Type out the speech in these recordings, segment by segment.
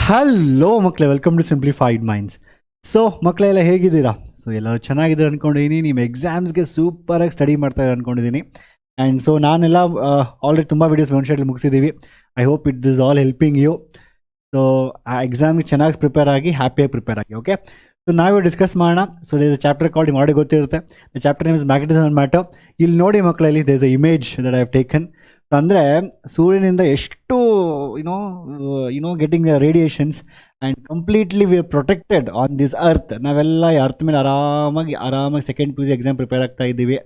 Hello ಮಕ್ಕಳೇ, welcome to simplified minds. So ಮಕ್ಕಳೆಲ್ಲ ಹೇಗಿದ್ದೀರಾ? ಸೊ ಎಲ್ಲರೂ ಚೆನ್ನಾಗಿದ್ದಾರೆ ಅಂದ್ಕೊಂಡಿದ್ದೀನಿ. ನಿಮ್ಮ ಎಕ್ಸಾಮ್ಸ್ಗೆ ಸೂಪರಾಗಿ ಸ್ಟಡಿ ಮಾಡ್ತಾರೆ ಅಂದ್ಕೊಂಡಿದ್ದೀನಿ. ಆ್ಯಂಡ್ ಸೊ ನಾನೆಲ್ಲ ಆಲ್ರೆಡಿ ತುಂಬ ವೀಡಿಯೋಸ್ ಒನ್ ಶೈಡಲ್ಲಿ ಮುಗಿಸಿದ್ದೀವಿ. I hope it this all helping you. So ಆ ಎಕ್ಸಾಮ್ಗೆ ಚೆನ್ನಾಗಿ ಪ್ರಿಪೇರ್ ಆಗಿ, ಹ್ಯಾಪಿಯಾಗಿ ಪ್ರಿಪೇರ್ ಆಗಿ. ಓಕೆ, ಸೊ ನಾವೇ ಡಿಸ್ಕಸ್ ಮಾಡೋಣ. So there's a chapter called, ನಿಮಗೆ ಆಲ್ರೆಡಿ ಗೊತ್ತಿರುತ್ತೆ, the chapter name is magnetism and matter. ಇಲ್ಲಿ ನೋಡಿ ಮಕ್ಕಳಲ್ಲಿ there's a image that I have taken. ಅಂದರೆ ಸೂರ್ಯನಿಂದ ಎಷ್ಟು you know getting radiations and completely we are protected on this earth. ನಾವೆಲ್ಲ ಈ ಅರ್ತ್ ಮೇಲೆ ಆರಾಮಾಗಿ 2nd PUC ಎಕ್ಸಾಮ್ ಪ್ರಿಪೇರ್ ಆಗ್ತಾ ಇದ್ದೀವಿ.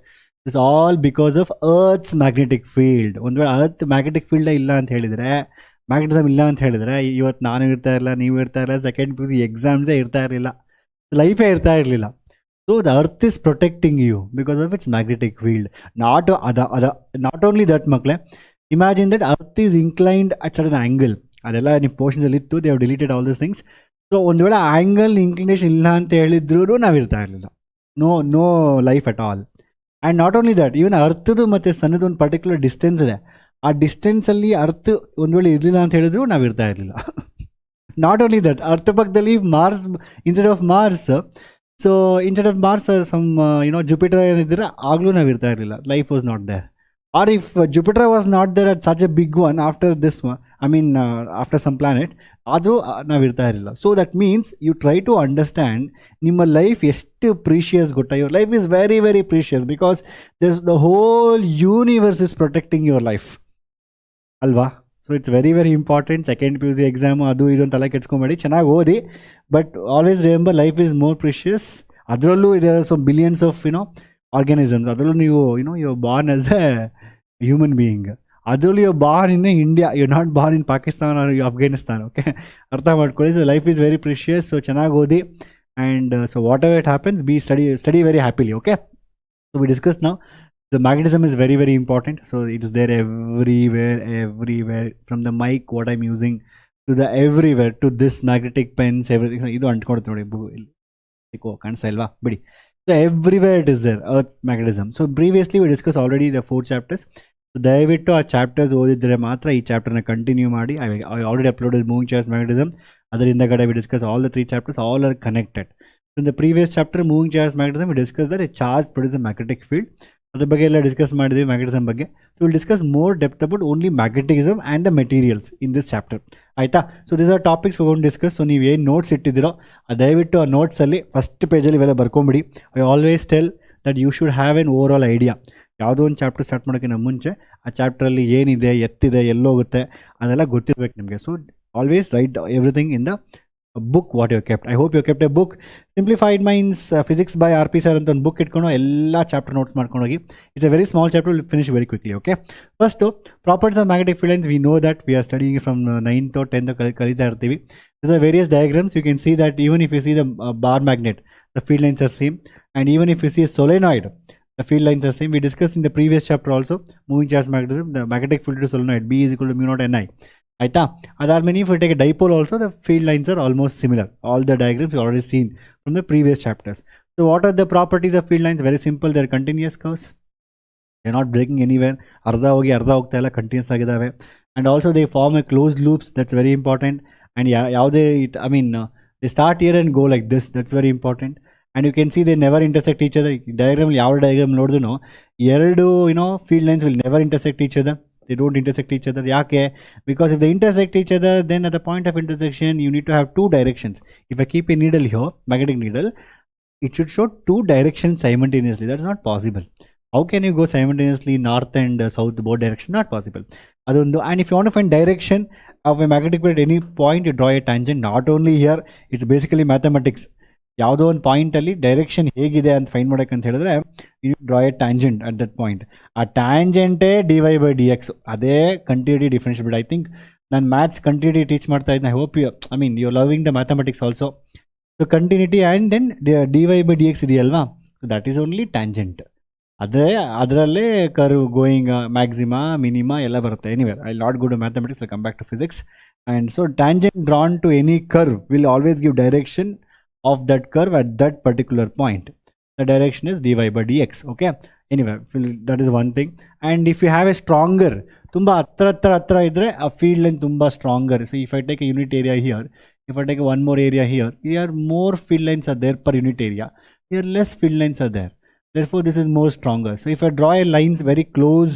It's all because of earth's magnetic field. ಒಂದು ವೇಳೆ ಅರ್ತ್ ಮ್ಯಾಗ್ನೆಟಿಕ್ ಫೀಲ್ಡೇ ಇಲ್ಲ ಅಂತ ಹೇಳಿದರೆ, ಮ್ಯಾಗ್ನೆಟಿಸಮ್ ಇಲ್ಲ ಅಂತ ಹೇಳಿದರೆ, ಇವತ್ತು ನಾನು ಇರ್ತಾ ಇರಲಿಲ್ಲ, ನೀವು ಇರ್ತಾ ಇರಲಿಲ್ಲ, 2nd PUC ಎಕ್ಸಾಮ್ಸೇ ಇರ್ತಾ ಇರಲಿಲ್ಲ, ಲೈಫೇ ಇರ್ತಾ ಇರಲಿಲ್ಲ. So the earth is protecting you because of its magnetic field. Not only that, makle, imagine that earth is inclined at certain angle. Adella in portions alittu, they have deleted all these things. So ಒಂದು ವೇಳೆ angle inclination ಇಲ್ಲ ಅಂತ ಹೇಳಿದ್ರು ನಾವು ಇರ್ತಾ ಇರಲಿಲ್ಲ. No life at all. And not only that, even ಅರ್ಥದ್ದು ಮತ್ತು ಸನ್ನದು ಒಂದು ಪರ್ಟಿಕ್ಯುಲರ್ ಡಿಸ್ಟೆನ್ಸ್ ಇದೆ. ಆ ಡಿಸ್ಟೆನ್ಸಲ್ಲಿ ಅರ್ತ್ ಒಂದು ವೇಳೆ ಇರಲಿಲ್ಲ ಅಂತ ಹೇಳಿದ್ರು ನಾವು ಇರ್ತಾ ಇರಲಿಲ್ಲ. ನಾಟ್ ಓನ್ಲಿ ದಟ್, ಅರ್ಥ ಪಕ್ಕದಲ್ಲಿ Mars, instead of Mars, so instead of Mars some Jupiter ಏನಿದ್ರೆ ಆಗಲೂ ನಾವು ಇರ್ತಾ ಇರಲಿಲ್ಲ. Life was not there. Or if Jupiter was not there at such a big one after this after some planet, ಆದರೂ ನಾವು ಇರ್ತಾ ಇರಲಿಲ್ಲ. So that means you try to understand ನಿಮ್ಮ ಲೈಫ್ ಎಷ್ಟು ಪ್ರೀಷಿಯಸ್ ಗೊತ್ತಾ. Your life is very very precious because the whole universe is protecting your life ಅಲ್ವಾ. So it's very very important. 2nd PUC exam ಅದು ಇದು ಅಂತೆಲ್ಲ ಕೆಡ್ಸ್ಕೊಂಬೇಡಿ, ಚೆನ್ನಾಗಿ ಓದಿ. But always remember, life is more precious. ಅದರಲ್ಲೂ there are some billions of organisms. ಅದರಲ್ಲೂ ನೀವು you are born as a human being. ಅದರಲ್ಲೂ you are born in India, you are not born in Pakistan or Afghanistan. Okay, ಅರ್ಥ ಮಾಡ್ಕೊಳ್ಳಿ. So life is very precious. So ಚೆನ್ನಾಗಿ ಓದಿ. And so whatever it happens, be study very happily. Okay, so we discuss now. The magnetism is very very important. So it is there everywhere from the mic what I'm using to the everywhere to this magnetic pens, everything. Idu antkodutte nodi, iko kansa ilva bidi. So everywhere it is there, earth magnetism. So previously we discussed already the 4 chapters. So ದಯವಿಟ್ಟು ಆ chapters ಓದಿದ್ರೆ ಮಾತ್ರ ಈ ಚಾಪ್ಟರ್ನ continue ಮಾಡಿ. I already uploaded moving charge magnetism. ಅದರಿಂದ ಕಡೆ we discuss all the 3 chapters, all are connected. So in the previous chapter moving charge magnetism we discussed that a charge produces a magnetic field. ಅದ್ರ ಬಗ್ಗೆ ಎಲ್ಲ discuss ಮಾಡಿದ್ವಿ, magnetism ಬಗ್ಗೆ. So will discuss more depth about only magnetism and the materials in this chapter, ಆಯಿತಾ. So this are topics we gonna discuss. So ನೀವು ಏನು notes ಇಟ್ಟಿದ್ದೀರೋ ದಯವಿಟ್ಟು ಆ ನೋಟ್ಸಲ್ಲಿ ಫಸ್ಟ್ ಪೇಜಲ್ಲಿ ಇವೆಲ್ಲ ಬರ್ಕೊಂಬಿಡಿ. I always tell that you should have an overall idea. ಯಾವುದೋ ಒಂದು ಚಾಪ್ಟರ್ ಸ್ಟಾರ್ಟ್ ಮಾಡೋಕ್ಕಿಂತ ಮುಂಚೆ ಆ ಚಾಪ್ಟ್ರಲ್ಲಿ ಏನಿದೆ, ಎತ್ತಿದೆ, ಎಲ್ಲೋಗುತ್ತೆ ಅದೆಲ್ಲ ಗೊತ್ತಿರಬೇಕು ನಿಮಗೆ. So always write everything in the book what you kept. I hope you kept a book. Simplified Minds Physics by RP sir ಅಂತ ಒಂದು ಬುಕ್ ಇಟ್ಕೊಂಡು ಎಲ್ಲ ಚಾಪ್ಟರ್ ನೋಟ್ಸ್ ಮಾಡ್ಕೊಂಡು ಹೋಗಿ. It's a very small chapter, will finish very quickly. Okay, first properties of magnetic field lines. We know that we are studying from 9th or 10th ಕಲಿತಾ ಇರ್ತೀವಿ. This are various diagrams. You can see that even if you see the bar magnet, the field lines are same. And even if you see solenoid, the field lines are same. We discussed in the previous chapter also, moving charge magnetism, the magnetic field to solenoid B is equal to mu naught Ni. ಆಯಿತಾ. ಅದಾದ್ಮೇಲೆ if you take a dipole also, the field lines are almost similar. All the diagrams you already seen from the previous chapters. So what are the properties of field lines? Very simple. They are continuous curves. They are not breaking anywhere. ಅರ್ಧ ಹೋಗಿ ಅರ್ಧ ಹೋಗ್ತಾ ಇಲ್ಲ, continues ಆಗಿದ್ದಾವೆ. And also they form a closed loops. That's very important. And ಯಾವುದೇ they start here and go like this. That's very important. And you can see they never intersect each other. Diagram ಯಾವ diagram ನೋಡಿದ್ರು ಎರಡು field lines will never intersect each other. They don't intersect each other. Yake? Because if they intersect each other, then at the point of intersection you need to have 2 directions. If I keep a needle here, magnetic needle, it should show 2 directions simultaneously. That's not possible. How can you go simultaneously north and south both direction? Not possible. And if you want to find direction of a magnetic field at any point, you draw a tangent. Not only here, it's basically mathematics. ಯಾವುದೋ ಒಂದು ಪಾಯಿಂಟಲ್ಲಿ direction ಹೇಗಿದೆ ಅಂತ find ಮಾಡೋಕ್ಕಂತ ಹೇಳಿದ್ರೆ you draw a tangent at that point. ಆ ಟ್ಯಾಂಜೆಂಟೇ dy/dx. ಅದೇ continuity differential ಬಿಡ್. ಐ ಥಿಂಕ್ ನಾನು ಮ್ಯಾಥ್ಸ್ ಕಂಟಿನ್ಯೂಟಿ ಟೀಚ್ ಮಾಡ್ತಾ ಇದ್ದೀನಿ. I hope you loving the mathematics also. So continuity and then dy/dx ಇದೆಯಲ್ವಾ, so that is only tangent. ಅದರಲ್ಲೇ curve going maxima minima ಎಲ್ಲ ಬರುತ್ತೆ. Anywhere I not go to mathematics, I come back to physics. And so tangent drawn to any curve will always give direction of that curve at that particular point. The direction is dy/dx. Okay, anyway, that is one thing. And if you have a stronger, tumba hatra idre a field line tumba stronger. So if I take a unit area here, If I take one more area here more field lines are there per unit area. Here less field lines are there. Therefore, this is more stronger. So if I draw a lines very close,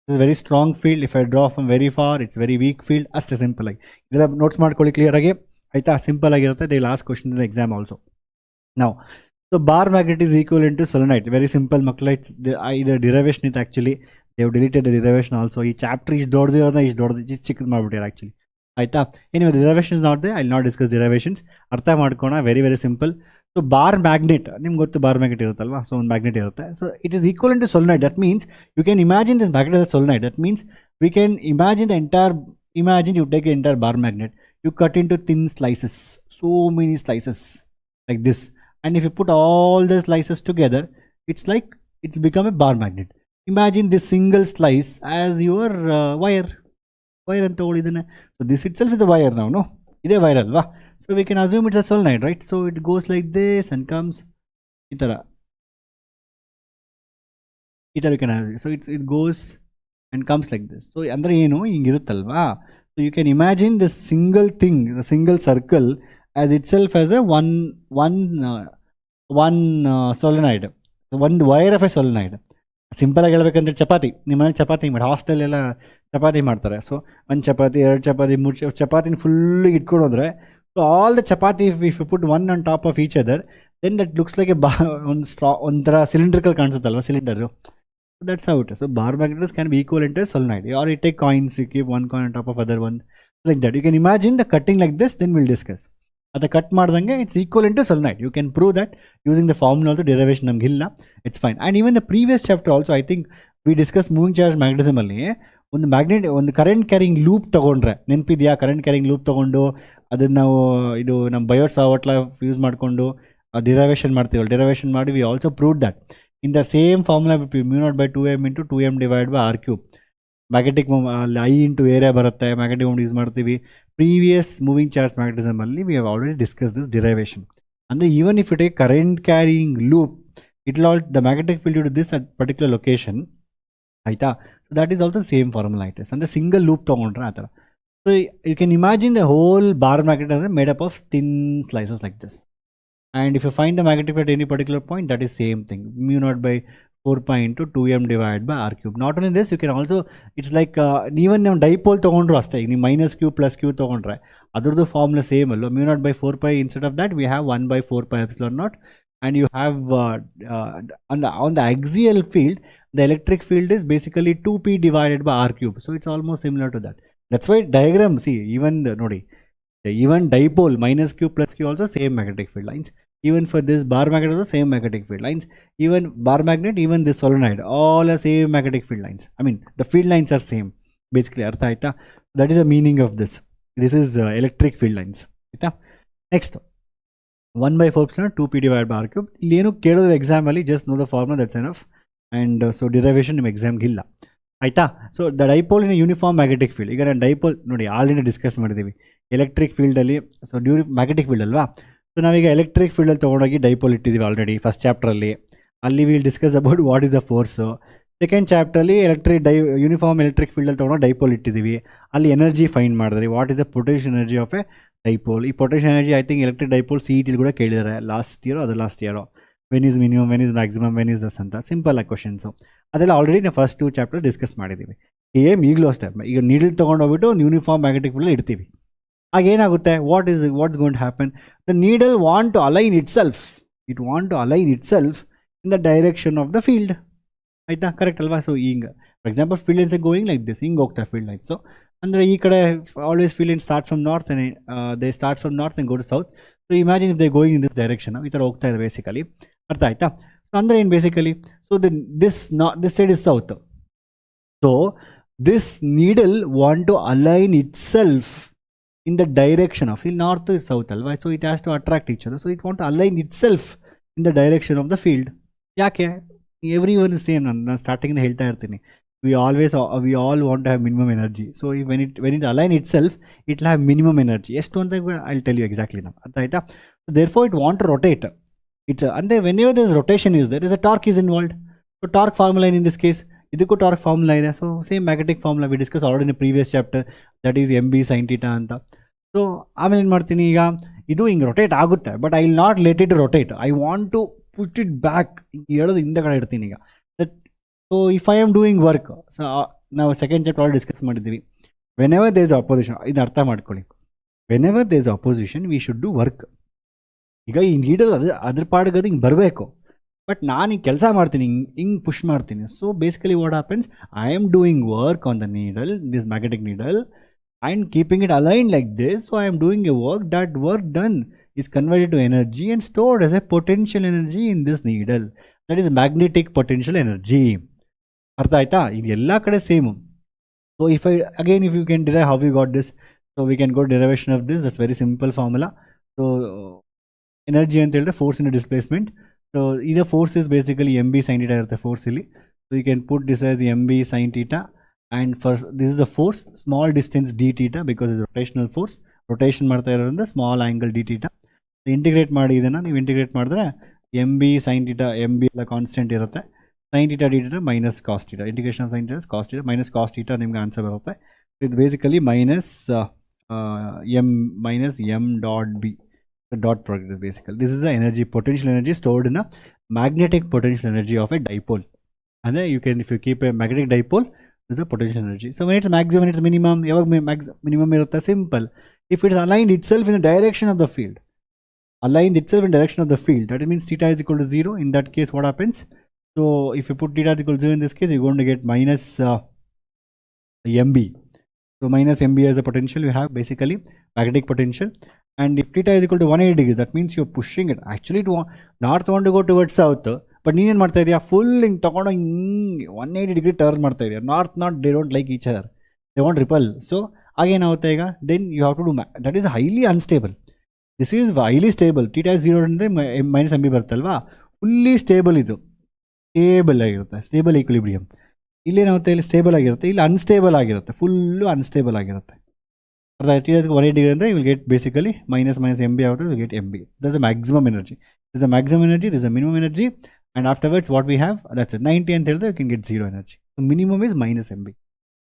this is a very strong field. If I draw from very far, it's very weak field. Just a simple like. Notes ಮಾಡ್ಕೊಳ್ಳಿ clear ಆಗಿ ಆಯ್ತಾ, simple ಆಗಿರುತ್ತೆ. They will ask question in the exam also. Now, so bar magnet is equivalent to solenoid. Very simple ಮಕ್ಕಳ. The derivation is actually they have deleted the derivation also. ಈ chapter ಇಷ್ಟು ದೊಡ್ಡದಿರೋದನ್ನ ಇಷ್ಟು ಚಿಕ್ಕದು ಮಾಡ್ಬಿಟ್ಟಿದ್ದಾರೆ ಆಕ್ಚುಲಿ ಆಯ್ತಾ. Anyway derivations not they, I will not discuss derivations. ಅರ್ಥ ಮಾಡ್ಕೋಣ, very very simple. So bar magnet ನಿಮ್ಗೆ ಗೊತ್ತು, ಬಾರ್ ಮ್ಯಾಗ್ನೆಟ್ ಇರುತ್ತಲ್ವಾ. ಸೊ ಒಂದು ಮ್ಯಾಗ್ನೆಟ್ ಇರುತ್ತೆ. So it is equal to solenoid. That means you can imagine this magnet as a solenoid. That means we can imagine the entire, imagine you take the entire bar magnet, you cut into thin slices, so many slices like this, and if you put all the slices together, it's like it's become a bar magnet. Imagine this single slice as your wire ಅಂತ ತಗೊಳ್ಳಿದ್ದಾನೆ. So this itself is a wire now, no? ಇದೇ wire ಅಲ್ವಾ? So we can assume it's a solenoid, right? So it goes like this and comes ಈ ಥರ we can have. So it goes and comes like this. So ಅಂದರೆ ಏನು, ಹಿಂಗಿರುತ್ತಲ್ವಾ? So you can imagine this single thing, the single circle as itself as a one solenoid, one wire of a solenoid. Simple ಆಗಿ ಹೇಳ್ಬೇಕಂದ್ರೆ ಚಪಾತಿ, ನಿಮ್ಮನೇಲಿ ಚಪಾತಿ ಮಾಡಿ, hostel ಎಲ್ಲ ಚಪಾತಿ ಮಾಡ್ತಾರೆ. So ಒಂದು ಚಪಾತಿ, ಎರಡು ಚಪಾತಿ, ಮೂರು ಚಪಾತಿನ ಫುಲ್ಲಿಗೆ ಇಟ್ಕೊಂಡು ಹೋದರೆ, so all the chapati if you put one on top of each other, then that looks like a ಒಂಥರ ಸಿಲಿಂಡ್ರಿಕಲ್ ಕಾಣಿಸುತ್ತಲ್ವ, cylinder. That's out. So bar magnets can be equivalent to solenoid. Or you take coins, you keep one coin on top of other one, like that. You can imagine the cutting like this, then will discuss. ಅದು cut ಮಾಡ್ದಂಗೆ it's equivalent to solenoid. You can prove that using the formula also. Derivation ನಮ್ಗೆ ಇಲ್ಲ, it's fine. And even the previous chapter also I think we discuss moving charge magnetism ಅಲ್ಲಿ ಒಂದು magnet, ಒಂದು current carrying loop ತೊಗೊಂಡ್ರೆ, ನೆನಪಿದೆಯಾ? Current carrying loop ತೊಗೊಂಡು ಅದನ್ನು ನಾವು ಇದು ನಮ್ಮ ಬಯೋಟ್ಸ್ ಅವಟ್ಲ ಯೂಸ್ ಮಾಡಿಕೊಂಡು ಡಿರೈವೇಷನ್ ಮಾಡ್ತೀವಲ್ಲ, ಡಿರೈವೇಷನ್ ಮಾಡಿ we also prove that in the same formula μ0/2m × 2m / r3. Magnetic I into area ಬರುತ್ತೆ, ಮ್ಯಾಗ್ನೆಟಿಕ್ ಮೂಮೆಂಟ್ ಯೂಸ್ ಮಾಡ್ತೀವಿ. ಪ್ರೀವಿಯಸ್ ಮೂವಿಂಗ್ ಚಾರ್ಜ್ ಮ್ಯಾಗ್ನೆಟಿಸಮ್ ಅಲ್ಲಿ we have already discuss this derivation. ಅಂದರೆ even if you take current carrying loop, it will all the magnetic field to this at particular location ಆಯಿತಾ. So that is also same formula it is. ಅಂದರೆ single loop ತೊಗೊಂಡ್ರೆ ಆ ಥರ. So you can imagine the whole bar magnet as made up of thin slices like this. And if you find the magnetic field at any particular point, that is same thing, μ0/4π × 2m / r3. Not only this, you can also, it's like even ನೀವು dipole ತೊಗೊಂಡ್ರು ಅಷ್ಟೇ, ನೀವು -q + q ತೊಗೊಂಡ್ರೆ ಅದ್ರದ್ದು formula same ಅಲ್ವ. μ0/4π, instead of that we have 1/4πε0, and you have on the axial field, the electric field is basically 2p / r3. So it's almost similar to that. That's why diagram, see, even ನೋಡಿ, even dipole -q + q also same magnetic field lines. Even for this bar magnet also same magnetic field lines. Even bar magnet, even this solenoid, all are same magnetic field lines. I mean the field lines are same basically. Artha aita? That is the meaning of this. This is electric field lines. Aita? Next, 1/4 2p / r3. ಇಲ್ಲಿ ಏನು ಕೇಳೋದು exam ಅಲ್ಲಿ, just know the formula, that's enough. And so derivation ನಿಮ್ಮ exam ಇಲ್ಲ ಆಯ್ತಾ. So the dipole in uniform magnetic field. ಈಗ ನಾನು dipole ನೋಡಿ ಆಲ್ರೆಡಿ ಡಿಸ್ಕಸ್ ಮಾಡಿದ್ದೀವಿ ಎಲೆಕ್ಟ್ರಿಕ್ ಫೀಲ್ಡಲ್ಲಿ. ಸೊ ಮ್ಯಾಗ್ನೆಟಿಕ್ ಫೀಲ್ಡ್ ಅಲ್ವಾ. ಸೊ ನಾವೀಗ ಎಲೆಕ್ಟ್ರಿಕ್ ಫೀಲ್ಡಲ್ಲಿ ತೊಗೊಂಡೋಗಿ ಡೈಪೋಲ್ ಇಟ್ಟಿದ್ದೀವಿ ಆಲ್ರೆಡಿ ಫಸ್ಟ್ ಚಾಪ್ಟ್ರಲ್ಲಿ. ಅಲ್ಲಿ will discuss about what is the force. Second ಚಾಪ್ಟ್ರಲ್ಲಿ ಯೂನಿಫಾರ್ಮ್ ಎಲೆಕ್ಟ್ರಿಕ್ ಫೀಲ್ಡಲ್ಲಿ ತೊಗೊಂಡು ಡೈಪೋಲ್ ಇಟ್ಟಿದ್ದೀವಿ. ಅಲ್ಲಿ ಎನರ್ಜಿ ಫೈಂಡ್ ಮಾಡಿದ್ರಿ, what is the potential energy of a dipole. ಈ potential energy I think electric dipole CET ಕೂಡ ಕೇಳಿದ್ದಾರೆ ಲಾಸ್ಟ್ ಇಯರೋ. When is minimum, when is maximum, when is thus ಅಂತ ಸಿಂಪಲ್ ಆಗಿ ಕ್ವಶನ್ಸು. ಅದೆಲ್ಲ ಆಲ್ರೆಡಿ ನಾವು ಫಸ್ಟ್ 2 ಚಾಪ್ಟರ್ ಡಿಸ್ಕಸ್ ಮಾಡಿದ್ದೀವಿ. Same ಈಗಲೂ ಅಷ್ಟೇ. ಈಗ ನೀಡಲ್ ತೊಗೊಂಡೋಗ್ಬಿಟ್ಟು ಯೂನಿಫಾರ್ಮ್ ಮ್ಯಾಗ್ನೆಟಿಕ್ ಫೀಲ್ಡ್ ಇಡ್ತೀವಿ. ಆಗ ಏನಾಗುತ್ತೆ, what's going to happen, the needle want to align itself in the direction of the field. ಆಯಿತಾ, ಕರೆಕ್ಟ್ ಅಲ್ವಾ. ಸೊ ಹಿಂಗೆ for example field lines going like this, ಹಿಂಗೆ ಹೋಗ್ತಾರೆ ಫೀಲ್ಡ್ ಲೈನ್ಸ್. ಸೊ ಅಂದರೆ ಈ ಕಡೆ always field line start from north and go to south. So imagine if they going in this direction, ಈ ಥರ ಹೋಗ್ತಾ ಇದೆ ಬೇಸಿಕಲಿ. ಅರ್ಥ ಆಯ್ತಾ. ಸೊ ಅಂದರೆ ಏನು basically, so this side is south. So this needle want to align itself in the direction of, ಇಲ್ಲಿ north is south ಅಲ್ವಾ. So it has to attract each other. So it want to align itself in the direction of the field. ಯಾಕೆ, everyone is same. ನಾನು ಸ್ಟಾರ್ಟಿಂಗಿಂದ ಹೇಳ್ತಾ ಇರ್ತೀನಿ, we all want to have minimum energy. So when it align itself, it will have minimum energy. ಎಷ್ಟು ಅಂತ I'll tell you exactly now. ಅರ್ಥ ಆಯ್ತಾ. So therefore it want to rotate. And then whenever there is rotation is there is a torque is involved. So torque formula in this case, ಇದಕ್ಕೂ torque formula ಇದೆ. So same magnetic formula we discuss already in previous chapter, that is mb sin θ ಅಂತ. So ಆಮೇಲೆ ಏನು ಮಾಡ್ತೀನಿ, ಈಗ ಇದು ಹಿಂಗೆ rotate ಆಗುತ್ತೆ, but I will not let it rotate, I want to put it back, ಹೇಳೋದು ಹಿಂದೆ ಕಡೆ ಇಡ್ತೀನಿ ಈಗ. That so if I am doing work, ಸೊ ನಾವು ಸೆಕೆಂಡ್ ಚಾಪ್ಟರ್ ಆಲ್ರೆಡಿ ಡಿಸ್ಕಸ್ ಮಾಡಿದ್ದೀವಿ, whenever there is opposition, ಇದು ಅರ್ಥ ಮಾಡ್ಕೊಳ್ಳಿ, whenever there is opposition we should do work. ಈಗ ಈ ನೀಡಲ್ ಅದ್ರ ಪಾಡಿಗೆ ಅದು ಹಿಂಗೆ ಬರಬೇಕು, ಬಟ್ ನಾನು ಈಗ ಕೆಲಸ ಮಾಡ್ತೀನಿ, ಹಿಂಗೆ ಪುಷ್ ಮಾಡ್ತೀನಿ. So basically what happens, I am doing work on the needle, this magnetic needle, and keeping it aligned like this. So I am doing a work. That work done is converted to energy and stored as a potential energy in this needle. That is magnetic potential energy. ಅರ್ಥ ಆಯ್ತಾ? ಇದು ಎಲ್ಲ ಕಡೆ same. So if you can derive how we got this. So we can go derivation of this. That's very simple formula. So energy ಅಂತ ಹೇಳಿದ್ರೆ force in a displacement. So either force is basically mb sin theta ಇರುತ್ತೆ force ಇಲ್ಲಿ. So you can put this as mb sin theta. And for this is a force, small distance d theta, because it's rotational force, rotation ಮಾಡ್ತಾ ಇರೋದ್ರಿಂದ small angle d theta. So integrate ಮಾಡಿ ಇದನ್ನು ನೀವು integrate ಮಾಡಿದ್ರೆ mb sin theta, mb ಎಲ್ಲ constant ಇರುತ್ತೆ, sin theta d theta minus cos theta, integration of sin theta cos theta minus cos theta ನಿಮ್ಗೆ answer ಬರುತ್ತೆ. ಇದು basically minus m dot b, the dot product is basically, this is the energy, potential energy stored in a magnetic potential energy of a dipole. And you can, if you keep a magnetic dipole, is the potential energy. So when it's maximum, when it's minimum, minimum irutte, simple. If it's aligned itself in the direction of the field, aligned itself in direction of the field, that means theta is equal to 0. In that case, what happens? So if you put theta is equal to 0 in this case, you're going to get minus mb. So minus mb as a potential you have, basically magnetic potential. And if theta is equal to 180 degrees, that means you're pushing it. Actually, to north want to go towards south, but ನೀನೇನು ಮಾಡ್ತಾ ಇದೆಯಾ, full ಹಿಂಗೆ ತೊಗೊಂಡು ಹಿಂಗೆ 180 degree turn ಮಾಡ್ತಾ ಇದೆಯಾ. Not they don't like each other, they want repel. So ಆಗೇನಾಗುತ್ತೆ ಈಗ, then you have to do that is highly unstable. This is highly stable. Theta is 0 ಅಂದರೆ ಮೈನಸ್ mb ಬರುತ್ತಲ್ವಾ, ಫುಲ್ಲಿ ಸ್ಟೇಬಲ್, ಇದು stable ಆಗಿರುತ್ತೆ, stable equilibrium. ಇಲ್ಲೇನಾಗುತ್ತೆ, ಇಲ್ಲಿ stable ಆಗಿರುತ್ತೆ, ಇಲ್ಲಿ ಅನ್ಸ್ಟೇಬಲ್ ಆಗಿರುತ್ತೆ, ಫುಲ್ಲು ಅನ್ಸ್ಟೇಬಲ್ ಆಗಿರುತ್ತೆ. ಅರ್ಥ ಆಯ್ತು? ಥೀಟಾ ಇಸ್ 180 ಡಿಗ್ರಿ ಅಂದರೆ you will get basically minus mb ಆಗುತ್ತೆ, you will get mb. That's a maximum energy. This a maximum energy, this a minimum energy. And afterwards what we have, that's it, 90 ಅಂತ ಹೇಳಿದ್ರೆ you can get 0 energy. So minimum is minus mb.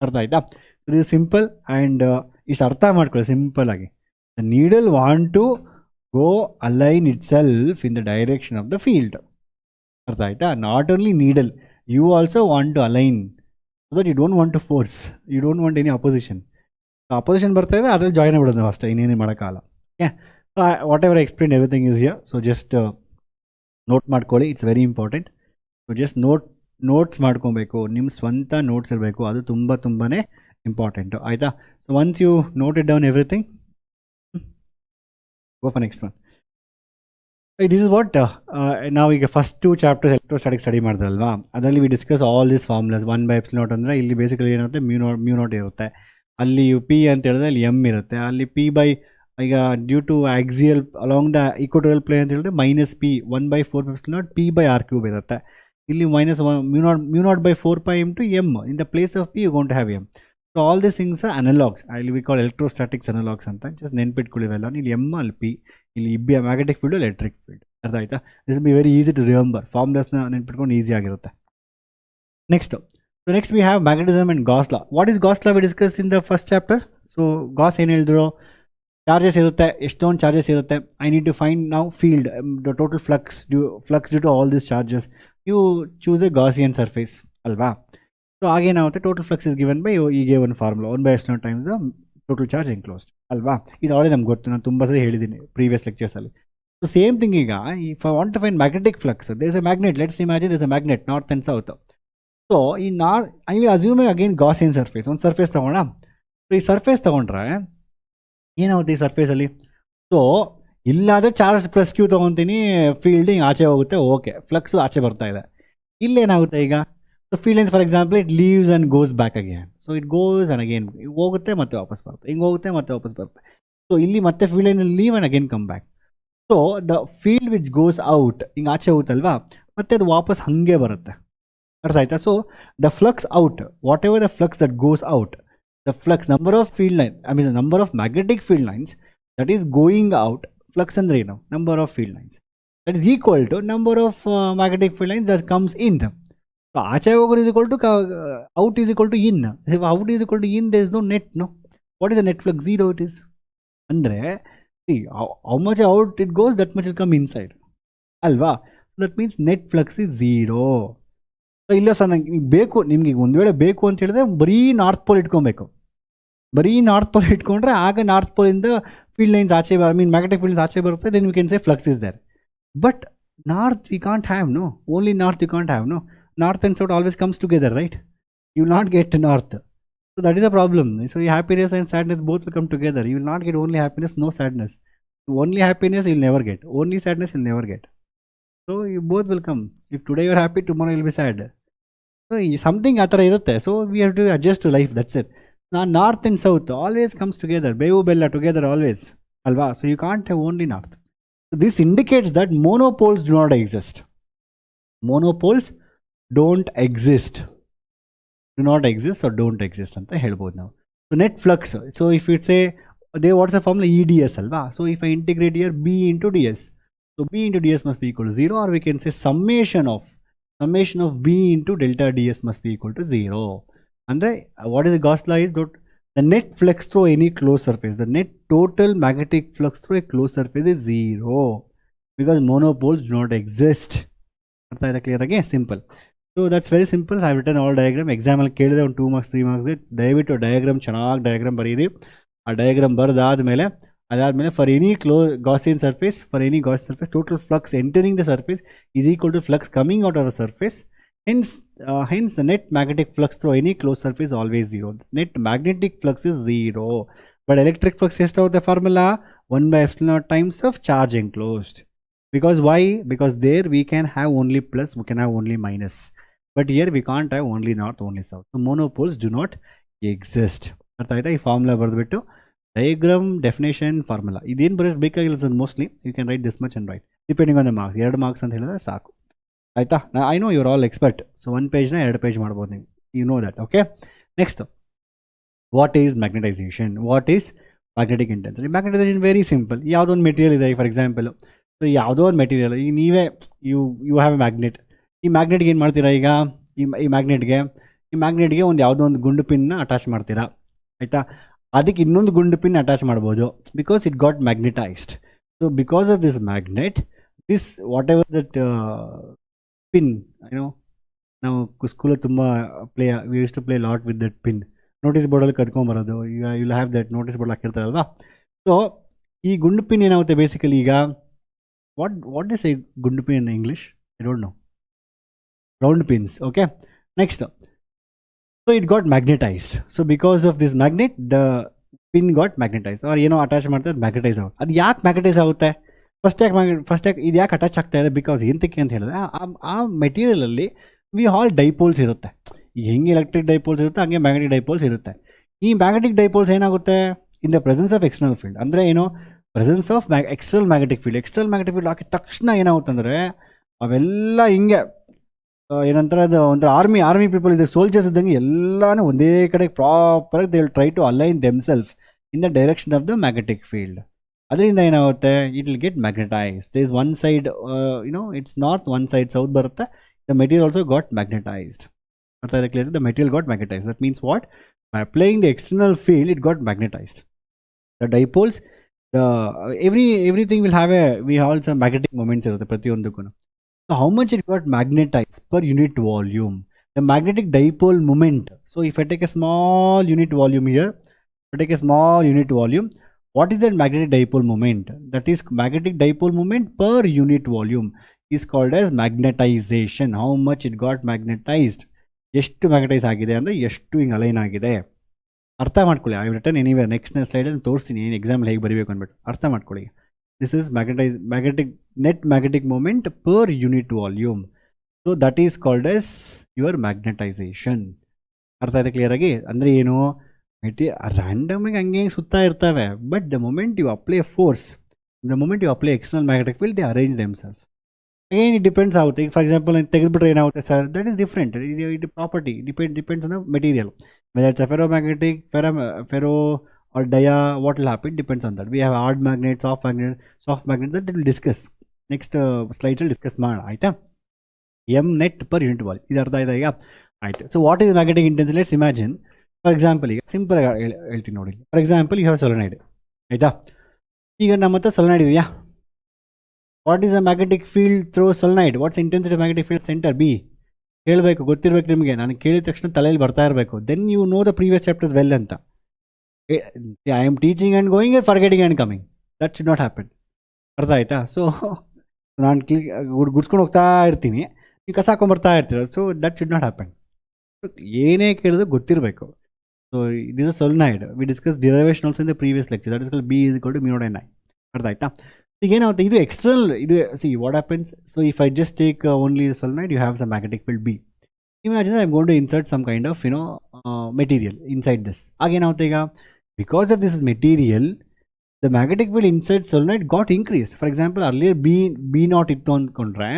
ಅರ್ಥ ಆಯ್ತಾ? So this is simple, and ಇಷ್ಟು ಅರ್ಥ ಮಾಡ್ಕೊಳ್ಳಿ simple ಆಗಿ. The needle want to go align itself in the direction of the field. ಅರ್ಥ ಆಯ್ತಾ? Not only needle, you also want to align, so that you don't want to force, you don't want any opposition. So opposition ಬರ್ತಾ ಇದೆ, ಅದ್ರಲ್ಲಿ join ಆಗ್ಬಿಡೋದು ಅಷ್ಟೇ, ಇನ್ನೇನು ಮಾಡೋಕ್ಕಾಗಲ್ಲ. Okay, whatever I explain, everything is here. So just note ಮಾಡ್ಕೊಳ್ಳಿ, it's very important. So just notes ಮಾಡ್ಕೊಬೇಕು, ನಿಮ್ಮ ಸ್ವಂತ ನೋಟ್ಸ್ ಇರಬೇಕು, ಅದು ತುಂಬಾ ಇಂಪಾರ್ಟೆಂಟು, ಆಯಿತಾ? So once you note it down everything, go for next one. This is what ನಾವೀಗ first 2 chapters electrostatic study ಮಾಡಿದ್ರಲ್ವಾ, ಅದರಲ್ಲಿ we discuss all this formulas. 1/ε0 ಅಂದರೆ ಇಲ್ಲಿ ಬೇಸಿಕಲಿ ಏನಿರುತ್ತೆ, ಮ್ಯೂ ನಾಟ್ ಇರುತ್ತೆ, ಅಲ್ಲಿ ಪಿ ಅಂತ ಹೇಳಿದ್ರೆ ಅಲ್ಲಿ ಎಮ್ ಇರುತ್ತೆ, ಅಲ್ಲಿ ಪಿ ಬೈ, ಈಗ due to axial along the equatorial plane ಅಂತ ಹೇಳಿದ್ರೆ minus p 1/4π0 p by r cube ಇರುತ್ತೆ. ಇಲ್ಲಿ minus mu naught by 4 pi into m. In the place of p, you're going to have m. So all these things are analogs. We call electrostatics analogs anta. Just ನೆನ್ಪಿಟ್ಕೊಳ್ಳಿ ಇವೆಲ್ಲ. ಇಲ್ಲಿ m ಅಲ್ಲಿ p, ಇಲ್ಲಿ ಇಬ್ಬಿ magnetic field, electric field. ಅರ್ಥ ಆಯ್ತಾ? This will be very easy to remember. ಫಾರ್ಮುಲಾಸ್ನ ನೆನ್ಪಿಟ್ಕೊಂಡು ಈಸಿ ಆಗಿರುತ್ತೆ. Next, so next we have magnetism and Gos law. What is Gos law? We discussed in the first chapter. So Gauss ಏನು ಹೇಳಿದ್ರು, charges ಇರುತ್ತೆ, ಎಷ್ಟೊಂದು charges ಇರುತ್ತೆ. I need to find ನಾವು field, the total flux due to all this charges. You choose a Gaussian surface ಅಲ್ವಾ? So ಹಾಗೇನಾಗುತ್ತೆ, total flux is given by, ಈಗ ಒಂದು formula 1/ε0 times the total charge enclosed ಅಲ್ವಾ? ಇದು already ನಮ್ಗೆ ಗೊತ್ತು, ನಾನು ತುಂಬ ಸರಿ ಹೇಳಿದ್ದೀನಿ ಪ್ರೀವಿಯಸ್ ಲೆಕ್ಚರ್ಸಲ್ಲಿ. ಸೊ ಸೇಮ್ ಥಿಂಗ್ ಈಗ, if I want to find magnetic flux, there is a magnet, let's imagine there is a magnet north and south. So ಈ I assume again Gaussian surface, ಒಂದು ಸರ್ಫೇಸ್ ತೊಗೊಳ. So ಈ surface ತೊಗೊಂಡ್ರೆ ಏನಾಗುತ್ತೆ ಈ ಸರ್ಫೇಸಲ್ಲಿ? So ಇಲ್ಲಾದರೆ ಚಾರ್ಜ್ ಪ್ಲಸ್ ಕ್ಯೂ ತೊಗೊತೀನಿ, ಫೀಲ್ಡಿಂಗ್ ಆಚೆ ಹೋಗುತ್ತೆ, ಓಕೆ, ಫ್ಲಕ್ಸು ಆಚೆ ಬರ್ತಾ ಇದೆ. ಇಲ್ಲೇನಾಗುತ್ತೆ ಈಗ? So field for example, it leaves and goes back again. So it goes and again ಹೋಗುತ್ತೆ, ಮತ್ತೆ ವಾಪಸ್ ಬರುತ್ತೆ, ಹಿಂಗೆ ಹೋಗುತ್ತೆ, ಮತ್ತೆ ವಾಪಸ್ ಬರುತ್ತೆ. ಸೊ ಇಲ್ಲಿ ಮತ್ತೆ field leave and again come back. So the field which goes out, ಹಿಂಗೆ ಆಚೆ ಹೋಗುತ್ತಲ್ವಾ, ಮತ್ತೆ ಅದು ವಾಪಸ್ ಹಾಗೆ ಬರುತ್ತೆ. ಅರ್ಥ ಆಯ್ತಾ? So the flux out, what ever the flux that goes out, the flux, number of field line, I mean the number of magnetic field lines that is going out, flux andre now, number of field lines, that is equal to number of magnetic field lines that comes in. So acha hogodu is equal to out is equal to in. If out is equal to in, there is no net, no. What is the net flux? Zero it is. ಅಂದರೆ how much out it goes that much it come inside ಅಲ್ವಾ. That means net flux is zero. ಇಲ್ಲ sir ನಂಗೆ ಬೇಕು, ನಿಮ್ಗೆ ಒಂದು ವೇಳೆ ಬೇಕು ಅಂತ ಹೇಳಿದ್ರೆ ಬರೀ ನಾರ್ತ್ ಪೋಲ್ ಇಟ್ಕೊಬೇಕು. ಬರೀ ನಾರ್ತ್ ಪೋಲ್ ಇಟ್ಕೊಂಡ್ರೆ ಆಗ ನಾರ್ತ್ ಪೋಲಿಂದ ಫೀಲ್ಡ್ ಲೈನ್ಸ್ ಆಚೆ ಮ್ಯಾಗ್ನೆಟಿಕ್ ಫೀಲ್ಡ್ ಆಚೆ ಬರುತ್ತೆ, then we can say flux is there. But north we can't have, no, only north you can't have, no. North and south always comes together, right? You will not get north. So that is the problem. So happiness and sadness both will come together. You will not get only happiness, no sadness. Only happiness you will never get. Only sadness you will never get. So you both will come. If today you are happy, tomorrow you will be sad. So something atara irutte. So we have to adjust to life. That's it. Now north and south always comes together. Bevu bella together always. Alva. So you can't have only north. So this indicates that monopoles do not exist. Monopoles don't exist. Do not exist or don't exist ಅಂತ ಹೇಳ್ಬೋದು ನಾವು. So net flux. So if you say, what's the formula? EDS alva. So if I integrate here B into DS. So B into DS must be equal to 0, or we can say summation of B into delta DS must be equal to 0. And what is the Gos Law is the net flux through any closed surface. The net total magnetic flux through a closed surface is 0 because monopoles do not exist. ಅರ್ಥ ಆಯ್ತಾ clear ಆಗಿ? Simple. So that's very simple. I written all diagram. ಎಕ್ಸಾಮಲ್ಲಿ ಕೇಳಿದೆ ಒಂದು 2 marks 3 marks. ದಯವಿಟ್ಟು diagram ಚೆನ್ನಾಗಿ diagram ಬರೀರಿ. ಆ ಡಯಾಗ್ರಾಮ್ ಬರೆದಾದ್ಮೇಲೆ for any Gaussian surface, total flux entering the surface is equal to flux coming out of the surface. Hence the net magnetic flux through any closed surface is always 0. Net magnetic flux is 0. But electric flux is the formula 1/epsilon times of charge enclosed. Because why? Because there we can have only plus, we can have only minus. But here we can't have only north, only south. So monopoles do not exist. ಅರ್ಥ ಆಯ್ತಾ? ಈ formula ಬರೆದ್ಬಿಟ್ಟು diagram definition formula ಇದೇನು ಬರೆಸಬೇಕಾಗಿಲ್ಲ sir. Mostly you can write this much and write depending on the marks. 2 marks ಅಂತ ಹೇಳಿದ್ರೆ ಸಾಕು. ಆಯಿತಾ? I know your all expert. So 1 ಪೇಜ್ನ 2 ಪೇಜ್ ಮಾಡ್ಬೋದು ನೀವು. You know that. Okay, next, what is magnetization? What is magnetic intensity? Magnetization very simple. ಯಾವುದೊಂದು material ಇದೆ, for example so ಯಾವುದೋ ಒಂದು ಮೆಟೀರಿಯಲ್, ಈಗ ನೀವೇ ಯು ಹ್ಯಾವ್ ಎ ಮ್ಯಾಗ್ನೆಟ್. ಈ ಮ್ಯಾಗ್ನೆಟ್ಗೆ ಏನು ಮಾಡ್ತೀರಾ? ಈಗ ಈ ಮ್ಯಾಗ್ನೆಟ್ಗೆ ಒಂದು ಯಾವುದೋ ಒಂದು ಗುಂಡು ಪಿನ್ನ ಅಟ್ಯಾಚ್ ಮಾಡ್ತೀರಾ. ಆಯಿತಾ? ಅದಕ್ಕೆ ಇನ್ನೊಂದು ಗುಂಡು ಪಿನ್ ಅಟ್ಯಾಚ್ ಮಾಡ್ಬೋದು because it got magnetized. So because of this magnet, this whatever that pin, ಏನೋ ನಾವು ಸ್ಕೂಲಲ್ಲಿ ತುಂಬ we use to play lot with that pin. Notice ಬೋರ್ಡಲ್ಲಿ ಕದ್ಕೊಂಬರೋದು. ಈಗ you will have that notice board ಹಾಕಿರ್ತಾರಲ್ವಾ. ಸೊ ಈ ಗುಂಡು ಪಿನ್ ಏನಾಗುತ್ತೆ ಬೇಸಿಕಲಿ? ಈಗ what is a gundu pin in English? I don't know. Round pins. Okay, next, so it got magnetized. So because of this magnet, the pin got magnetized, or attach ಮಾಡ್ತಾರೆ, magnetize ಆಗುತ್ತೆ. ಅದು ಯಾಕೆ magnetise ಆಗುತ್ತೆ? First ಯಾಕೆ ಇದು ಯಾಕೆ attach ಆಗ್ತಾ ಇದೆ? ಬಿಕಾಸ್ ಎಂತಕ್ಕೆ ಅಂತ ಹೇಳಿದ್ರೆ ಆ ಮೆಟೀರಿಯಲಲ್ಲಿ ವಿ ಆಲ್ ಡೈಪೋಲ್ಸ್ ಇರುತ್ತೆ. ಈಗ ಹೆಂಗೆ ಎಲೆಕ್ಟ್ರಿಕ್ ಡೈಪೋಲ್ಸ್ ಇರುತ್ತೆ ಹಂಗೆ ಮ್ಯಾಗ್ನೆಟಿಕ್ ಡೈಪೋಲ್ಸ್ ಇರುತ್ತೆ. ಈ ಮ್ಯಾಗ್ನೆಟಿಕ್ ಡೈಪೋಲ್ಸ್ ಏನಾಗುತ್ತೆ? In the presence of external field, ಅಂದರೆ ಏನು? Presence of external magnetic field ಹಾಕಿದ ತಕ್ಷಣ ಏನಾಗುತ್ತೆ ಅಂದರೆ ಅವೆಲ್ಲ ಹಿಂಗೆ ಏನಂತಾರೆ, ಅದು ಒಂಥರ ಆರ್ಮಿ ಪೀಪಲ್ ಇದೆ, ಸೋಲ್ಜರ್ಸ್ ಇದ್ದಂಗೆ ಎಲ್ಲಾನು ಒಂದೇ ಕಡೆ ಪ್ರಾಪರಾಗಿ they will try to align themself in the direction of the magnetic field. ಅದರಿಂದ ಏನಾಗುತ್ತೆ? It will get magnetize. There is one side it's north, one side south ಬರುತ್ತೆ. The material also got magnetized. ಅರ್ಥ ಇದೆ clear? The material got magnetized. That means what? By applying the external field it got magnetized. The dipoles, everything will have some magnetic moments irutte pratiyondukku. So how much it got magnetized per unit volume? The magnetic dipole moment. So if I take a small unit volume here, what is that magnetic dipole moment? That is magnetic dipole moment per unit volume is called as magnetization. How much it got magnetized? ಎಷ್ಟು magnetise ಆಗಿದೆ ಅಂದರೆ ಎಷ್ಟು ಹಿಂಗೆ align ಆಗಿದೆ. ಅರ್ಥ ಮಾಡ್ಕೊಳ್ಳಿ. I return anywhere next ಸ್ಲೈಡಲ್ಲಿ ತೋರಿಸ್ತೀನಿ ಏನು ಎಕ್ಸಾಮಲ್ಲಿ ಹೇಗೆ ಬರೀಬೇಕು ಅಂದ್ಬಿಟ್ಟು. ಅರ್ಥ ಮಾಡ್ಕೊಳ್ಳಿ. This is net magnetic moment per unit volume. So that is called as your magnetisation. ಅರ್ಥ ಆಯ್ತು ಕ್ಲಿಯರಾಗಿ? ಅಂದರೆ ಏನು? ರ್ಯಾಂಡಮಾಗಿ ಹಂಗೆ ಸುತ್ತಾ ಇರ್ತವೆ. But the moment you apply force, the moment you apply external magnetic field, they arrange themselves. Again it depends ಆಗುತ್ತೆ. ಈಗ ಫಾರ್ ಎಕ್ಸಾಂಪಲ್ ತೆಗೆದುಬಿಟ್ರೆ ಏನಾಗುತ್ತೆ sir? That is different. It property depends on the material. Whether it's a ferromagnetic, ferro or dia, what will happen depends on that. We have hard magnets, soft magnets that we'll discuss. Next slide will discuss ಮಾಡೋಣ. ಆಯಿತಾ? M net per unit volume. ಇದು ಅರ್ಥ ಆಯ್ತಾ ಈಗ? ಆಯಿತು. So what is magnetic intensity? Let's imagine, for example, ಈಗ simple ಆಗಿ ಹೇಳ್ತೀನಿ ನೋಡಿ. For example you have solenoid. ಆಯಿತಾ? ಈಗ ನಮ್ಮ ಹತ್ರ ಸೊಲೆನಾಯ್ಡ್ ಇದೆಯಾ? What is a magnetic field through solenoid? What's intensity magnetic field center b? ಹೇಳಬೇಕು, ಗೊತ್ತಿರಬೇಕು ನಿಮಗೆ. ನಾನು ಕೇಳಿದ ತಕ್ಷಣ ತಲೆಯಲ್ಲಿ ಬರ್ತಾ ಇರಬೇಕು. Then you know the previous chapters well ಅಂತ. I am teaching and going and forgetting and coming. That should not happen. ಅರ್ಥ ಆಯ್ತಾ? ಸೊ ನಾನು ಗುಡ್ಸ್ಕೊಂಡು ಹೋಗ್ತಾ ಇರ್ತೀನಿ, ನೀವು ಕಸ ಹಾಕೊಂಡ್ಬರ್ತಾ ಇರ್ತೀರ. So that should not happen. ಏನೇ ಕೇಳಿದ್ರು ಗೊತ್ತಿರಬೇಕು. So this is solenoid. We discuss derivation also in the previous lecture. That is called B is equal to mu naught N I. ಅರ್ಥ ಆಯ್ತಾ? ಈಗ ಏನಾಗುತ್ತೆ, ಇದು ಎಕ್ಸ್ಟರ್ನಲ್. ಇದು see what happens. So if I just take only solenoid, you have some magnetic field B. Imagine I'm going to insert some kind of material inside this. Again out ಈಗ because of this material, the magnetic field inside solenoid got increased. For example, earlier b naught ittu ankonಡ್ರೆ,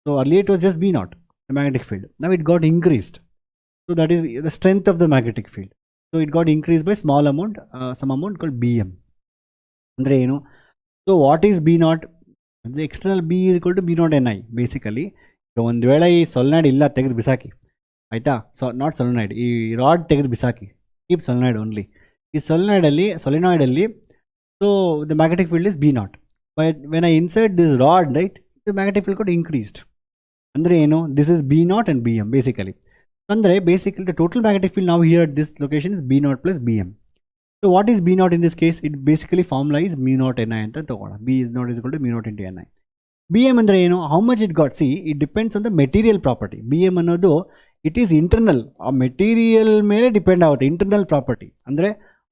so earlier it was just b naught, the magnetic field. Now it got increased. So that is the strength of the magnetic field. So it got increased by small amount, some amount called bm. ಅಂದ್ರೆ ಏನು? So what is b naught? The external b is equal to b naught ni basically. ಒಂದು ವೇಳೆ ಈ solenoid ಇಲ್ಲ, ತೆಗೆದು ಬಿಸಾಕಿ, ಆಯಿತಾ? Not solenoid, ಈ ರಾಡ್ ತೆಗೆದು ಬಿಸಾಕಿ, ಕೀಪ್ ಸೊಲೆನಾಯ್ಡ್ ಓನ್ಲಿ. ಈ ಸೊಲೆನಾಯ್ಡಲ್ಲಿ so the magnetic field is b naught. But when I insert this rod, right, the magnetic field got increased. ಅಂದರೆ ಏನು? This is b naught and b m basically. ಅಂದರೆ basically the total magnetic field ನಾವು here at this location is b naught plus b m. So what is b naught in this case? It basically formula is mu naught N i ಅಂತ ತಗೋಣ. B is naught is equal to mu naught into n i. B m ಅಂದರೆ ಏನು? How much it got? See, it depends on the material property. B M ಅನ್ನೋದು it is internal, ಆ material ಮೇಲೆ depend ಆಗುತ್ತೆ. Internal property ಅಂದರೆ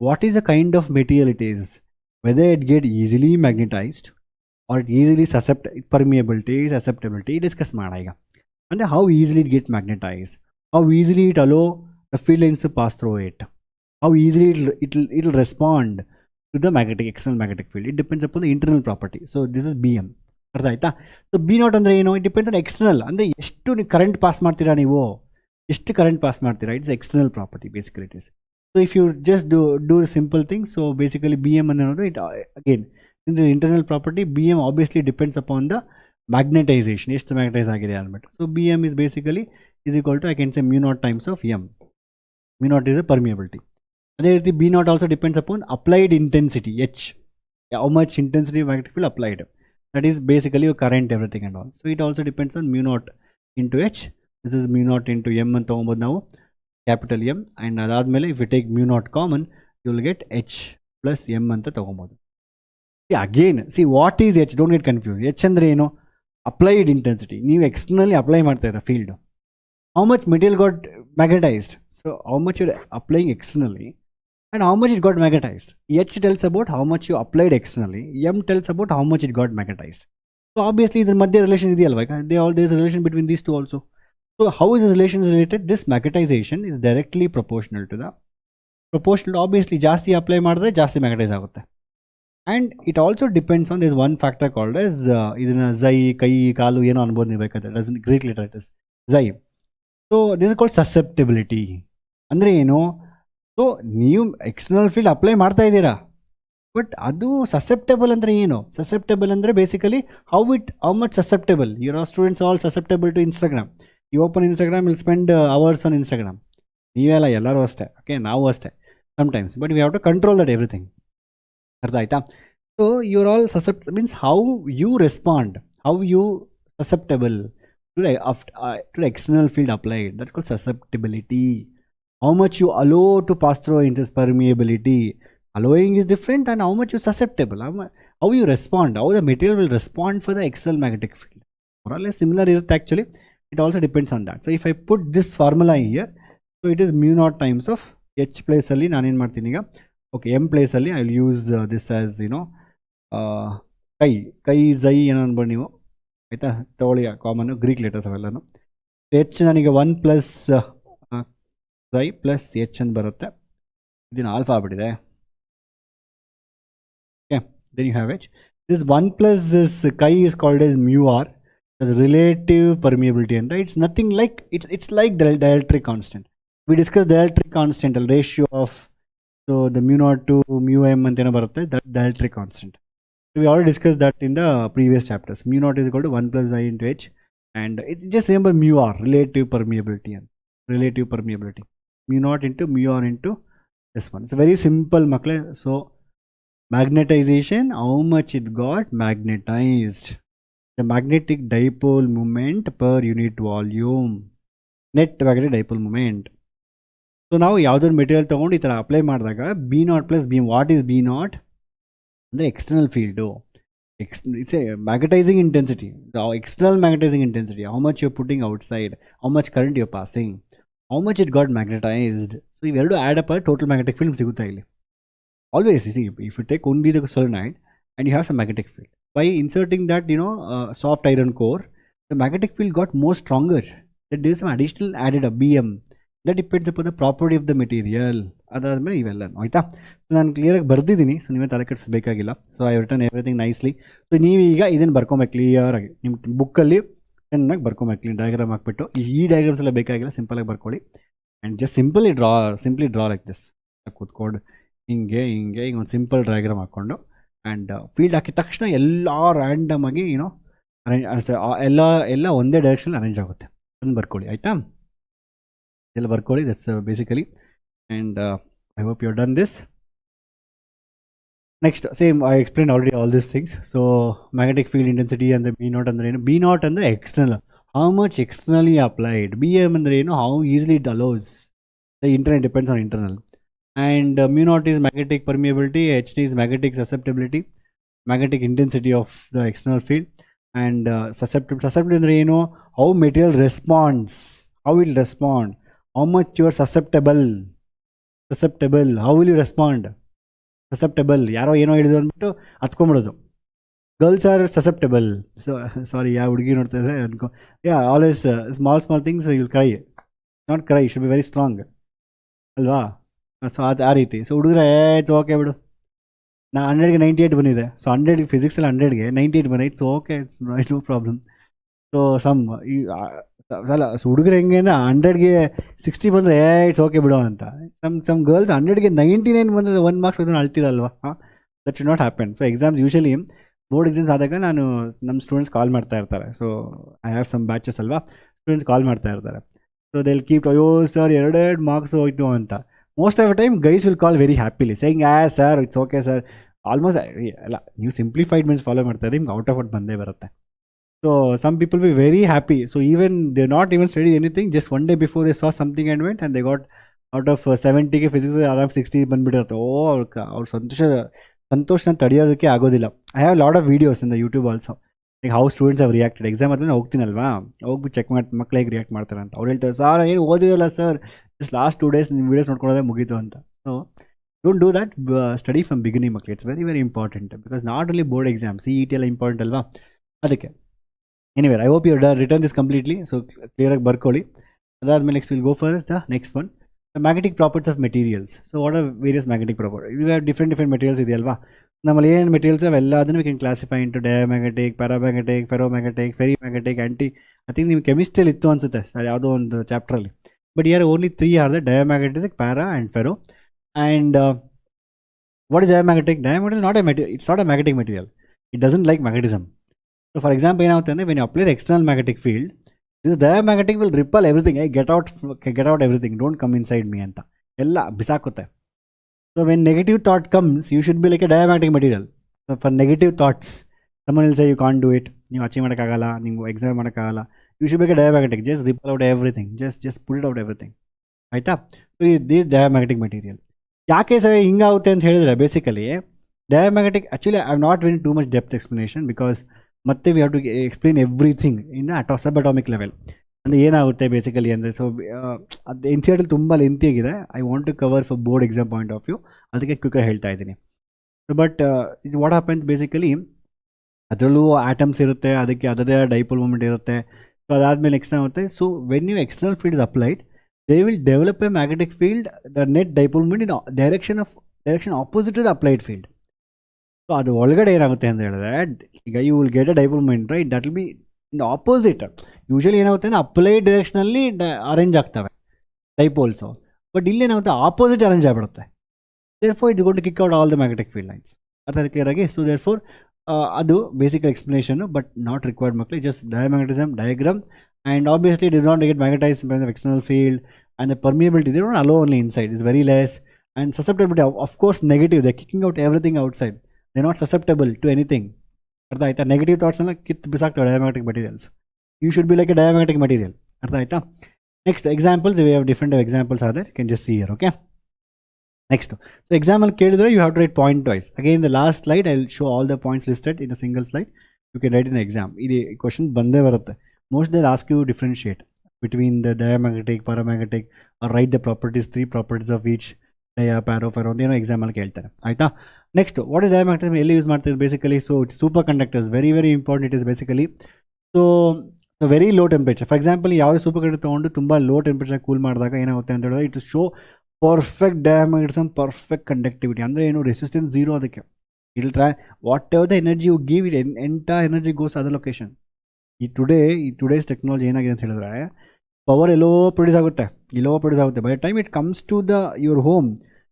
what is the kind of material it is, whether it get easily magnetized or it easily permeability, susceptibility discuss ಮಾಡ ಈಗ. ಅಂದರೆ how easily it get magnetize, how easily it hello the field lines to pass through it, how easily it will respond to the magnetic external magnetic field. It depends upon the internal property. So this is B M. ಅರ್ಥ ಆಯ್ತಾ? So B naught ಅಂದರೆ ಏನು? It depends on external. ಅಂದರೆ ಎಷ್ಟು current pass ಮಾಡ್ತೀರಾ ನೀವು, ಎಷ್ಟು current pass ಮಾಡ್ತೀರಾ, it's external property basically it is. So if you just do simple thing, so basically B M ಅನ್ನೋದು it again in the internal property. B M obviously depends upon the magnetisation, ಎಷ್ಟು magnetise ಆಗಿದೆ ಅಂದ್ಬಿಟ್ಟು. So B M is basically is equal to I can say mu naught times of M. Mu naught is a permeability. ಅದೇ ರೀತಿ B naught also depends upon applied intensity H, how much intensity magnetic field applied. That is basically your current, everything and all. So it also depends on mu naught into h. This is mu naught into m ಅಂತ ತಗೊಬೋದು ನಾವು, capital m. And ಅದಾದಮೇಲೆ if you take mu naught common, you will get h plus m ಅಂತ ತಗೊಬೋದು. Again see what is h? Don't get confuse. H ಅಂದರೆ ಏನು? Applied intensity. ನೀವು externally apply ಮಾಡ್ತಾ ಇರೋ field, how much material got magnetized. So how much you applying externally and how much it got magnetized. H tells about how much you applied externally. M tells about how much it got magnetized. So obviously the madhya relation ideyalva, there is a relation between these two also. So how is this relation related? This magnetization is directly proportional to the obviously ಜಾಸ್ತಿ apply ಮಾಡಿದ್ರೆ ಜಾಸ್ತಿ magnetise ಆಗುತ್ತೆ. And it also depends on, there's one factor called as ಇದನ್ನ ಝೈ, ಕೈ, ಕಾಲು ಏನೋ ಅನ್ಬೋದು ನೀವು ಬೇಕಾದ್ರೆ, Greek letter it is xi. So this is called susceptibility. ಅಂದರೆ ಏನು? ಸೊ ನೀವು ಎಕ್ಸ್ಟರ್ನಲ್ ಫೀಲ್ಡ್ ಅಪ್ಲೈ ಮಾಡ್ತಾ ಇದ್ದೀರಾ, ಬಟ್ ಅದು ಸಸೆಪ್ಟೇಬಲ್ ಅಂದರೆ ಏನು? ಸಸೆಪ್ಟೇಬಲ್ ಅಂದರೆ basically how much susceptible. Your students all susceptible to Instagram. You open Instagram, will spend hours on Instagram. ನೀವೆಲ್ಲ ಎಲ್ಲರೂ ಅಷ್ಟೇ, ಓಕೆ, ನಾವು ಅಷ್ಟೇ sometimes, but we have to control that everything. ಅರ್ಥ ಆಯ್ತಾ? So your all means how you respond, how you susceptible to the external field applied. That's called susceptibility. How much you allow to pass through into this permeability. Allowing is different, and how much you susceptible, how you respond, how the material will respond for the external magnetic field. More or less similar actually. It also depends on that. So if I put this formula here, so it is mu naught times of h place alli nanu ಏನು ಮಾಡ್ತೀನಿ ಈಗ, okay, m place alli I will use this as ಕೈ ಝೈ ಏನೋ ಅನ್ಬೋದು ನೀವು, ಆಯಿತಾ? ತಗೊಳ್ಳಿ common Greek letters ಅವೆಲ್ಲನು. h ನನಗೆ 1 ಪ್ಲಸ್ ಝೈ ಪ್ಲಸ್ ಎಚ್ ಅಂತ ಬರುತ್ತೆ. ಇದನ್ನು ಆಲ್ಫಾ ಆಗ್ಬಿಟ್ಟಿದೆ. Okay, then you have h. This 1 plus this chi is called as mu r, as relative permeability ಅಂತ. It's nothing like, it's like the dielectric constant. We discuss dielectric constant ಅಲ್ಲಿ ratio of, so the mu naught to mu m ಅಂತ ಏನೋ ಬರುತ್ತೆ, that dielectric constant. So we already discussed that in the previous chapters. Mu naught is equal to 1 plus I into h, and it just remember mu r, relative permeability, and relative permeability. Mu naught into mu r into this one. It's a very simple makle. So Magnetization, how much it got magnetized. The magnetic dipole moment per unit volume. Net magnetic dipole moment. So now ಯಾವುದಾದ್ರು material ತೊಗೊಂಡು ಈ ಥರ apply ಮಾಡಿದಾಗ B0 plus B, what is B0 ಅಂದರೆ external field. It's a magnetizing intensity, the external magnetizing intensity, how much you're putting outside, how much current you're passing, how much it got magnetized. So ಇವೆರಡು add up a total magnetic field ಸಿಗುತ್ತೆ ಇಲ್ಲಿ. Always, see, if you take only the solenoid and you have some magnetic field, by inserting that, soft iron core, the magnetic field got more stronger. There is some additional added a BM. That depends upon the property of the material. ಅದಾದಮೇಲೆ ಇವೆಲ್ಲ ಆಯಿತಾ. So ನಾನು ಕ್ಲಿಯರಾಗಿ ಬರ್ದಿದ್ದೀನಿ, so ನೀವೇ ತಲೆ ಕೆಡಿಸ್ಬೇಕಾಗಿಲ್ಲ. So I return everything nicely. So ನೀವೀಗ ಇದನ್ನು ಬರ್ಕೊಬೇಕು ಕ್ಲಿಯರಾಗಿ, ನಿಮ್ಮ ಬುಕ್ಕಲ್ಲಿ ಚೆನ್ನಾಗಿ ಬರ್ಕೊಬೇಕು ಕ್ಲೀನ್ ಡಯಾಗ್ರಾಮ್ ಹಾಕ್ಬಿಟ್ಟು. ಈ ಡಯಾಗ್ರಾಮ್ಸ್ ಎಲ್ಲ ಬೇಕಾಗಿಲ್ಲ, ಸಿಂಪಲಾಗಿ ಬರ್ಕೊಳ್ಳಿ. And just simply draw like this. ಕೂತ್ಕೊಂಡು ಹಿಂಗೆ ಒಂದು ಸಿಂಪಲ್ ಡಯಾಗ್ರಾಮ್ ಹಾಕ್ಕೊಂಡು ಆ್ಯಂಡ್ ಫೀಲ್ಡ್ ಹಾಕಿದ ತಕ್ಷಣ ಎಲ್ಲ ರ್ಯಾಂಡಮ್ ಆಗಿ ಅರೇಂಜ್ ಎಲ್ಲ ಒಂದೇ ಡೈರೆಕ್ಷನ್ ಅರೇಂಜ್ ಆಗುತ್ತೆ. ಅದನ್ನು ಬರ್ಕೊಳ್ಳಿ ಆಯಿತಾ. ಎಲ್ಲ ಬರ್ಕೊಳ್ಳಿ, that's basically. And I hope you have done this. Next same I explain already all this things. So magnetic field intensity ಅಂದರೆ B0 ಅಂದರೆ ಏನು? B0 ಅಂದರೆ external, how much externally applied. BM ಅಂದರೆ ಏನು? How easily it allows. The internal depends on internal. And mu0 is magnetic permeability, HT is magnetic susceptibility, magnetic intensity of the external field. And susceptibility ಅಂದರೆ ಏನು? How material response, how it will respond, how much you are susceptible, how will you respond? Susceptible, ಯಾರೋ ಏನೋ ಹೇಳಿದ್ರು ಅಂದ್ಬಿಟ್ಟು ಹತ್ಕೊಂಡ್ಬಿಡೋದು. Girls are susceptible. So sorry, ಯಾವ ಹುಡುಗಿ ನೋಡ್ತಾ ಇದ್ದಾರೆ ಅನ್ಕೋ, always small things you will cry, not cry, should be very strong ಅಲ್ವಾ? ಸೊ ಅದು ಆ ರೀತಿ. ಸೊ ಹುಡುಗರೇ ಇಟ್ಸ್ ಓಕೆ ಬಿಡು, ನಾ 100ಗೆ 98 ಬಂದಿದೆ. ಸೊ 100 ಫಿಸಿಕ್ಸಲ್ಲಿ 100ಗೆ 98 ಬಂದಿದೆ, it's okay, it's no problem. So ಅಲ್ಲ, ಸೊ ಹುಡುಗರು ಹೆಂಗೆ ಅಂದರೆ 100ಗೆ 60 ಬಂದರೆ ಇಟ್ಸ್ ಓಕೆ ಬಿಡೋ ಅಂತ. ಸಮ್ ಗರ್ಲ್ಸ್ 100ಗೆ 99 ಬಂದರೆ 1 ಮಾರ್ಕ್ಸ್ ಅದನ್ನು ಅಳ್ತಿರಲ್ವಾ? That should not happen. So exams usually board exams ಆದಾಗ ನಮ್ಮ ಸ್ಟೂಡೆಂಟ್ಸ್ ಕಾಲ್ ಮಾಡ್ತಾ ಇರ್ತಾರೆ. So I have some batches ಅಲ್ವಾ, ಸ್ಟೂಡೆಂಟ್ಸ್ ಕಾಲ್ ಮಾಡ್ತಾ ಇರ್ತಾರೆ. ಸೊ ದೇ ವಿಲ್ ಕೀಪ್, ಅಯ್ಯೋ ಸರ್ 2 ಮಾರ್ಕ್ಸ್ ಹೋಯ್ತು ಅಂತ. Most of the time guys will call very happily saying sir it's okay sir. Almost ಅಲ್ಲ, ನೀವು ಸಿಂಪ್ಲಿಫೈಡ್ ಮೀನ್ಸ್ ಫಾಲೋ ಮಾಡ್ತಾರೆ, ನಿಮ್ಗೆ ಔಟ್ ಆಫ್ ಔಟ್ ಬಂದೇ ಬರುತ್ತೆ. So some people be very happy. So even they're not even studied anything, just one day before they saw something and went, and they got out of 70ಗೆ physics ಆರಾಮ್ 60 ಬಂದುಬಿಟ್ಟಿರುತ್ತೆ. ಅವ್ರ ಸಂತೋಷನ ತಡೆಯೋದಕ್ಕೆ ಆಗೋದಿಲ್ಲ. I have lot of videos in the YouTube also, like how students have reacted. Exam ಆದ್ಮೇಲೆ ಹೋಗ್ತೀನಲ್ವಾ, ಹೋಗ್ಬಿಟ್ಟು ಚೆಕ್ ಮಾಡಿ ಮಕ್ಳು ಹೇಗೆ ರಿಯಾಕ್ಟ್ ಮಾಡ್ತಾರೆ ಅಂತ. ಅವ್ರು ಹೇಳ್ತಾರೆ, ಸರ್ ಏನು ಓದಿರಲ್ಲ ಸರ್, ಜಸ್ಟ್ ಲಾಸ್ಟ್ 2 days ನಿಮ್ಮ ವೀಡಿಯೋಸ್ ನೋಡ್ಕೊಳ್ಳೋದೇ ಮುಗೀತು ಅಂತ. So don't do that, study from beginning ಮಕ್ಳು. It's very very important, because not only board exam, CET ಎಲ್ಲ ಇಂಪಾರ್ಟೆಂಟ್ ಅಲ್ವಾ, ಅದಕ್ಕೆ. Anyway, I hope you have written this completely. So clear ಆಗಿ ಬರ್ಕೊಳ್ಳಿ. ಅದಾದ್ಮೇಲೆ next we'll go for the next one, the magnetic properties of materials. So what are various magnetic properties? We have different materials ಇದೆ ಅಲ್ವಾ. ನಮ್ಮಲ್ಲಿ ಏನು materials ಅವೆಲ್ಲ ಅದನ್ನು we can classify into diamagnetic, paramagnetic, ferromagnetic, ferrimagnetic, I think ನಿಮ್ಗೆ ಕೆಮಿಸ್ಟ್ರಿಯಲ್ಲಿ ಇತ್ತು ಅನ್ಸುತ್ತೆ sir ಯಾವುದೋ ಒಂದು ಚಾಪ್ಟ್ರಲ್ಲಿ. But here only 3 are the diamagnetic, para and ferro. And what is diamagnetic? Diamagnetic is not a material, it's not a magnetic material. It doesn't like magnetism. So for example, ಏನಾಗುತ್ತೆ ಅಂದರೆ when you apply the external magnetic field, this diamagnetic will repel everything. Get out everything, don't come inside me ಅಂತ ಎಲ್ಲ ಬಿಸಾಕುತ್ತೆ. So when negative thought comes, you should be like a diamagnetic material. So for negative thoughts, someone will say you can't do it, ನೀವು achieve ಮಾಡೋಕ್ಕಾಗಲ್ಲ, ನೀವು exam ಮಾಡೋಕ್ಕಾಗಲ್ಲ, you should be like a diamagnetic, just repel out everything, just put it out everything, ಆಯಿತಾ? So this diamagnetic material ಯಾಕೆ sir ಹಿಂಗಾಗುತ್ತೆ ಅಂತ ಹೇಳಿದ್ರೆ, basically diamagnetic, actually I have not went too much depth explanation because ಮತ್ತೆ we have to explain everything in subatomic level. ಅಂದರೆ ಏನಾಗುತ್ತೆ basically ಅಂದರೆ, so ಅದು N C R ಟಿಲಿ ತುಂಬ lengthy ಆಗಿದೆ. I want to cover for board exam point of view, ಅದಕ್ಕೆ ಕ್ವಿಕ್ಕಾಗಿ ಹೇಳ್ತಾ ಇದ್ದೀನಿ. ಸೊ ಬಟ್ ಇದು ವಾಟ್ ಹ್ಯಾಪನ್ಸ್ ಬೇಸಿಕಲಿ, ಅದರಲ್ಲೂ ಆಟಮ್ಸ್ ಇರುತ್ತೆ, ಅದಕ್ಕೆ ಅದರದೇ ಡೈಪೋಲ್ ಮೂಮೆಂಟ್ ಇರುತ್ತೆ. ಸೊ ಅದಾದಮೇಲೆ ನೆಕ್ಸ್ಟ್ ಆಗುತ್ತೆ, so when you external field is applied, they will develop a magnetic field, the net dipole moment in direction opposite to the applied field. So ಅದು ಒಳಗಡೆ ಏನಾಗುತ್ತೆ ಅಂತ ಹೇಳಿದ್ರೆ, ಈಗ you will get a dipole moment, right, that will be in opposite. Usually ಏನಾಗುತ್ತೆ ಅಂದರೆ applied ಡೈರೆಕ್ಷನಲ್ಲಿ arrange ಆಗ್ತವೆ ಡೈಪೋಲ್ಸು, but ಇಲ್ಲಿ ಏನಾಗುತ್ತೆ ಆಪೋಸಿಟ್ ಅರೇಂಜ್ ಆಗಿಬಿಡುತ್ತೆ. Therefore it's going to kick out all the magnetic field lines. ಅರ್ಥ ಕ್ಲಿಯರ್ ಆಗಿ? ಸೊ ದೇರ್ಫೋರ್ ಅದು basic explanation, but not required ಮಕ್ಕಳು, just diamagnetism diagram. And obviously did not get magnetized by the external field, and the permeability they don't allow only inside is very less, And susceptibility, of course, negative. They're kicking out everything outside. They're not susceptible to anything. ಅರ್ಥ ಆಯ್ತಾ? Negative thoughts ಎಲ್ಲ ಕಿತ್ತು ಬಿಸಾಕ್ತವೆ diamagnetic materials. You should be like a diamagnetic material. ಅರ್ಥ ಆಯ್ತಾ? Next examples, we have different examples are there, you can just see here. Okay, next. So example ಕೇಳಿದ್ರೆ you have to write point wise. Again the last slide I will show all the points listed in a single slide. You can write in exam. ಇದು question ಬಂದೇ ಬರುತ್ತೆ. Most they ask you differentiate between the diamagnetic, paramagnetic, or write the properties, 3 properties of each dia, paro, ferro ಅಂತ ಏನೋ example ಕೇಳ್ತಾರೆ. ಆಯಿತಾ? Next, what is ಡಯಾಮ್ಯಾಗ್ನೆಟಿಸಮ್, ಎಲ್ಲಿ use ಮಾಡ್ತೀವಿ basically? So it's super conductors, very very important it is basically. So very low temperature, for example ಯಾವುದೇ super conductor ತೊಗೊಂಡು ತುಂಬ low temperature cool ಮಾಡಿದಾಗ ಏನಾಗುತ್ತೆ ಅಂತ ಹೇಳಿದ್ರೆ, it show perfect diamagnetism, perfect conductivity. ಅಂದರೆ ಏನು, ರೆಸಿಸ್ಟೆನ್ಸ್ ಝೀರೋ ಅದಕ್ಕೆ. It try whatever the energy you give it, entire energy goes other location. ಈ ಟುಡೇಸ್ ಟೆಕ್ನಾಲಜಿ ಏನಾಗಿದೆ ಅಂತ ಹೇಳಿದ್ರೆ, ಪವರ್ ಎಲ್ಲೋ ಪ್ರೊಡ್ಯೂಸ್ ಆಗುತ್ತೆ. By the time it comes to the your home,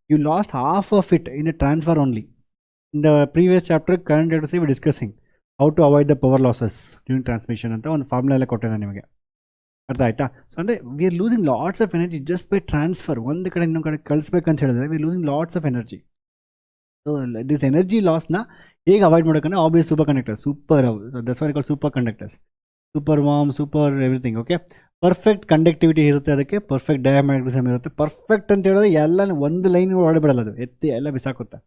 you lost half of it in a transfer only. In the previous chapter current electricity we discussing how to avoid the power losses during transmission ಅಂತ ಒಂದು formula ಎಲ್ಲ ಕೊಟ್ಟೆ ನಾನು ನಿಮಗೆ. ಅರ್ಥ ಆಯ್ತಾ? So ಅಂದರೆ we are losing lots of energy just by transfer. ಒಂದು ಕಡೆ ಇನ್ನೊಂದು ಕಡೆ ಕಳಿಸ್ಬೇಕಂತ ಹೇಳಿದ್ರೆ we are losing lots of energy. So this energy ಲಾಸ್ನ ಹೇಗೆ ಅವಾಯ್ಡ್ ಮಾಡೋಕ್ಕಂದ್ರೆ obvious super conductors, that's why called super conductors, super warm, super everything. Okay, perfect conductivity ಇರುತ್ತೆ, ಅದಕ್ಕೆ ಪರ್ಫೆಕ್ಟ್ ಡಯಾಮ್ಯಾಗ್ನೆಟಿಸಮ್ ಇರುತ್ತೆ. ಪರ್ಫೆಕ್ಟ್ ಅಂತ ಹೇಳಿದ್ರೆ ಎಲ್ಲ ಒಂದು ಲೈನ್ ಹೊರಬಿಡಲ್ಲ, ಅದು ಎತ್ತಿ ಎಲ್ಲ ಬಿಸಾಕುತ್ತೆ.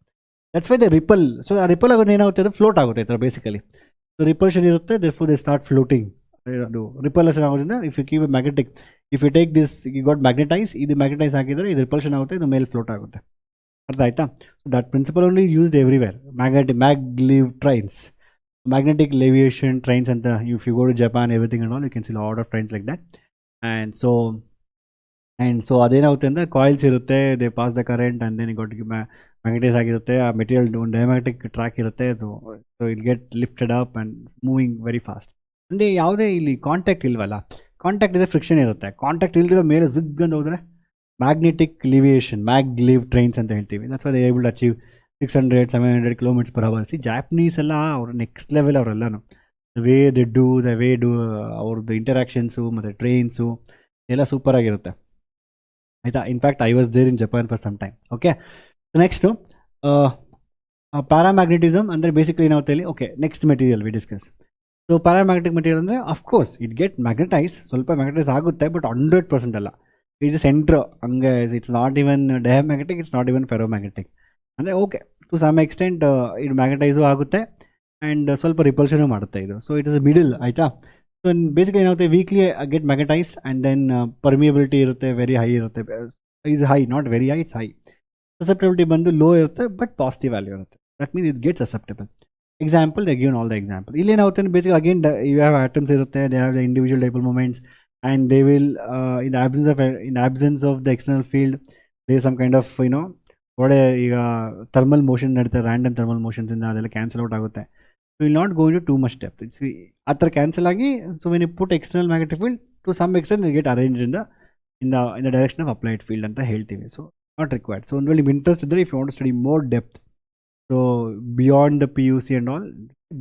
That's why the ripple. So ಆ ರಿಪಲ್ ಆಗೋದು ಏನಾಗುತ್ತೆ, ಅದು ಫ್ಲೋಟ್ ಆಗುತ್ತೆ ಈ ಥರ ಬೇಸಿಕಲಿ. ಸೊ ರಿಪಲ್ಷನ್ ಇರುತ್ತೆ, ದೇರ್ಫೋರ್ ದೇ ಸ್ಟಾರ್ಟ್ ಫ್ಲೋಟಿಂಗ್. ಅದು ರಿಪಲ್ಷನ್ ಆಗೋದ್ರಿಂದ if you keep a magnetic, if you take this you got magnetise, ಇದು ಮ್ಯಾಗ್ನೆಟೈಸ್ ಆಗಿದ್ರೆ ಇದು ರಿಪಲ್ಷನ್ ಆಗುತ್ತೆ, ಇದು ಮೇಲೆ ಫ್ಲೋಟ್ ಆಗುತ್ತೆ. ಅರ್ಥ ಆಯ್ತಾ? So that principle only used everywhere. Maglev trains, magnetic leviation trains, and if you go to Japan, everything and all, you can see a lot of trains like that. And so ಅದೇನಾಗುತ್ತೆ ಅಂದರೆ coils ಇರುತ್ತೆ, they pass the current and then got magnetise ಆಗಿರುತ್ತೆ. ಆ material diamagnetic track ಇರುತ್ತೆ. So it get lifted up and moving very fast. ಅಂದರೆ ಯಾವುದೇ ಇಲ್ಲಿ contact ಇಲ್ವಲ್ಲ, ಕಾಂಟ್ಯಾಕ್ಟ್ ಇದೆ, ಫ್ರಿಕ್ಷನ್ ಇರುತ್ತೆ. ಕಾಂಟ್ಯಾಕ್ಟ್ ಇಲ್ದಿರೋ ಮೇಲೆ ಝುಗ್ ಅಂತ ಹೋದರೆ ಮ್ಯಾಗ್ನೆಟಿಕ್ ಲಿವಿಯೇಷನ್, ಮ್ಯಾಗ್ಲಿವ್ ಟ್ರೈನ್ಸ್ ಅಂತ ಹೇಳ್ತೀವಿ. That's why they able to achieve 600-700 km/h. See Japanese ಎಲ್ಲ ಅವ್ರ ನೆಕ್ಸ್ಟ್ ಲೆವೆಲ್, ಅವರೆಲ್ಲನೂ ದ ವೇ ಡು ಅವ್ರದ್ದು ಇಂಟರಾಕ್ಷನ್ಸು ಮತ್ತು ಟ್ರೈನ್ಸು ಎಲ್ಲ ಸೂಪರಾಗಿರುತ್ತೆ. ಆಯಿತಾ? In fact I was there in Japan for some time. Okay, next paramagnetism ಅಂದರೆ ಬೇಸಿಕಲಿ ಏನಾಗುತ್ತೆ ಇಲ್ಲಿ. Okay, next material we discuss. So paramagnetic material ಅಂದರೆ ಅಫ್ಕೋರ್ಸ್ ಇಟ್ ಗೆಟ್ ಮ್ಯಾಗ್ನೆಟೈಸ್, ಸ್ವಲ್ಪ ಮ್ಯಾಗ್ನೆಟೈಸ್ ಆಗುತ್ತೆ, ಬಟ್ 100% ಅಲ್ಲ. ಇಟ್ ಸೆಂಟ್ರ್ ಹಂಗೆ, it's not even diamagnetic, it's not even ferromagnetic. ಅಂದರೆ okay, to some extent ಇದು ಮ್ಯಾಗ್ನೆಟೈಸು ಆಗುತ್ತೆ ಆ್ಯಂಡ್ ಸ್ವಲ್ಪ ರಿಪಲ್ಷನು ಮಾಡುತ್ತೆ ಇದು. So it is a middle. ಆಯಿತಾ? ಸೊ ಬೇಸಿಕಲಿ ಏನಾಗುತ್ತೆ, weakly get magnetised and then permeability ಇರುತ್ತೆ, ವೆರಿ ಹೈ ಇರುತ್ತೆ. Is high, not very high, it's high. Susceptibility ಬಂದು ಲೋ ಇರುತ್ತೆ, ಬಟ್ ಪಾಸಿಟಿವ್ ವ್ಯಾಲ್ಯೂ ಇರುತ್ತೆ. That means it get susceptible. Example, they given all the example. ಇಲ್ಲೇನಾಗುತ್ತೆ, basically again you have atoms ಇರುತ್ತೆ, they have the individual dipole moments and they will in absence of the external field they some kind of ಒಳ್ಳೆ ಈಗ thermal motion ನಡೀತಾರೆ, random thermal ಮೋಷನ್ಸಿಂದ ಅದೆಲ್ಲ cancel out ಆಗುತ್ತೆ. So will not go into too much depth. It's ಆ ಥರ cancel ಆಗಿ, so when you put external magnetic field to some extent will get arrange in the direction of applied field ಅಂತ ಹೇಳ್ತೀವಿ. So not required. So ಒಂದು ವೇಳೆ ನಿಮ್ಗೆ interest ಇದ್ದರೆ, if you want to study more depth, so beyond the PUC and all,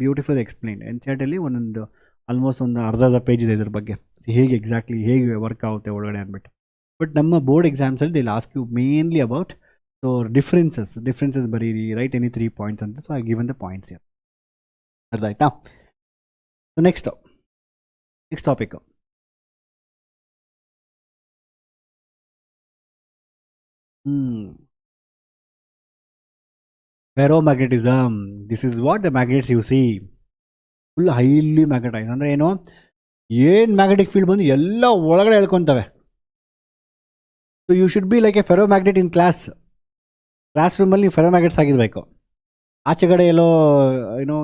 beautiful explain. NCERT ಒಂದೊಂದು almost ಒಂದು ಅರ್ಧ page ಇದೆ ಇದ್ರ ಬಗ್ಗೆ, ಹೇಗೆ ಎಕ್ಸಾಕ್ಟ್ಲಿ ಹೇಗೆ ವರ್ಕ್ ಆಗುತ್ತೆ ಒಳಗಡೆ ಅಂದ್ಬಿಟ್ಟು. ಬಟ್ ನಮ್ಮ ಬೋರ್ಡ್ ಎಕ್ಸಾಮ್ಸಲ್ಲಿ they ask you mainly about so differences ಬರೀರಿ, ರೈಟ್ ಎನಿ 3 points ಅಂತ. So I given the points here. ಅರ್ಥ ಆಯ್ತಾ? So next topic, ferromagnetism. This is what the magnets you see, full highly magnetise. ಅಂದರೆ ಏನು, magnetic field ಬಂದು ಎಲ್ಲ ಒಳಗಡೆ ಹೇಳ್ಕೊತವೆ. So you should be like a ferromagnet in class ರೂಮಲ್ಲಿ ನೀವು ಫೆರೋಮ್ಯಾಗ್ನೆಟ್ಸ್ ಆಗಿರಬೇಕು. ಆಚೆಗಡೆ ಎಲ್ಲೋ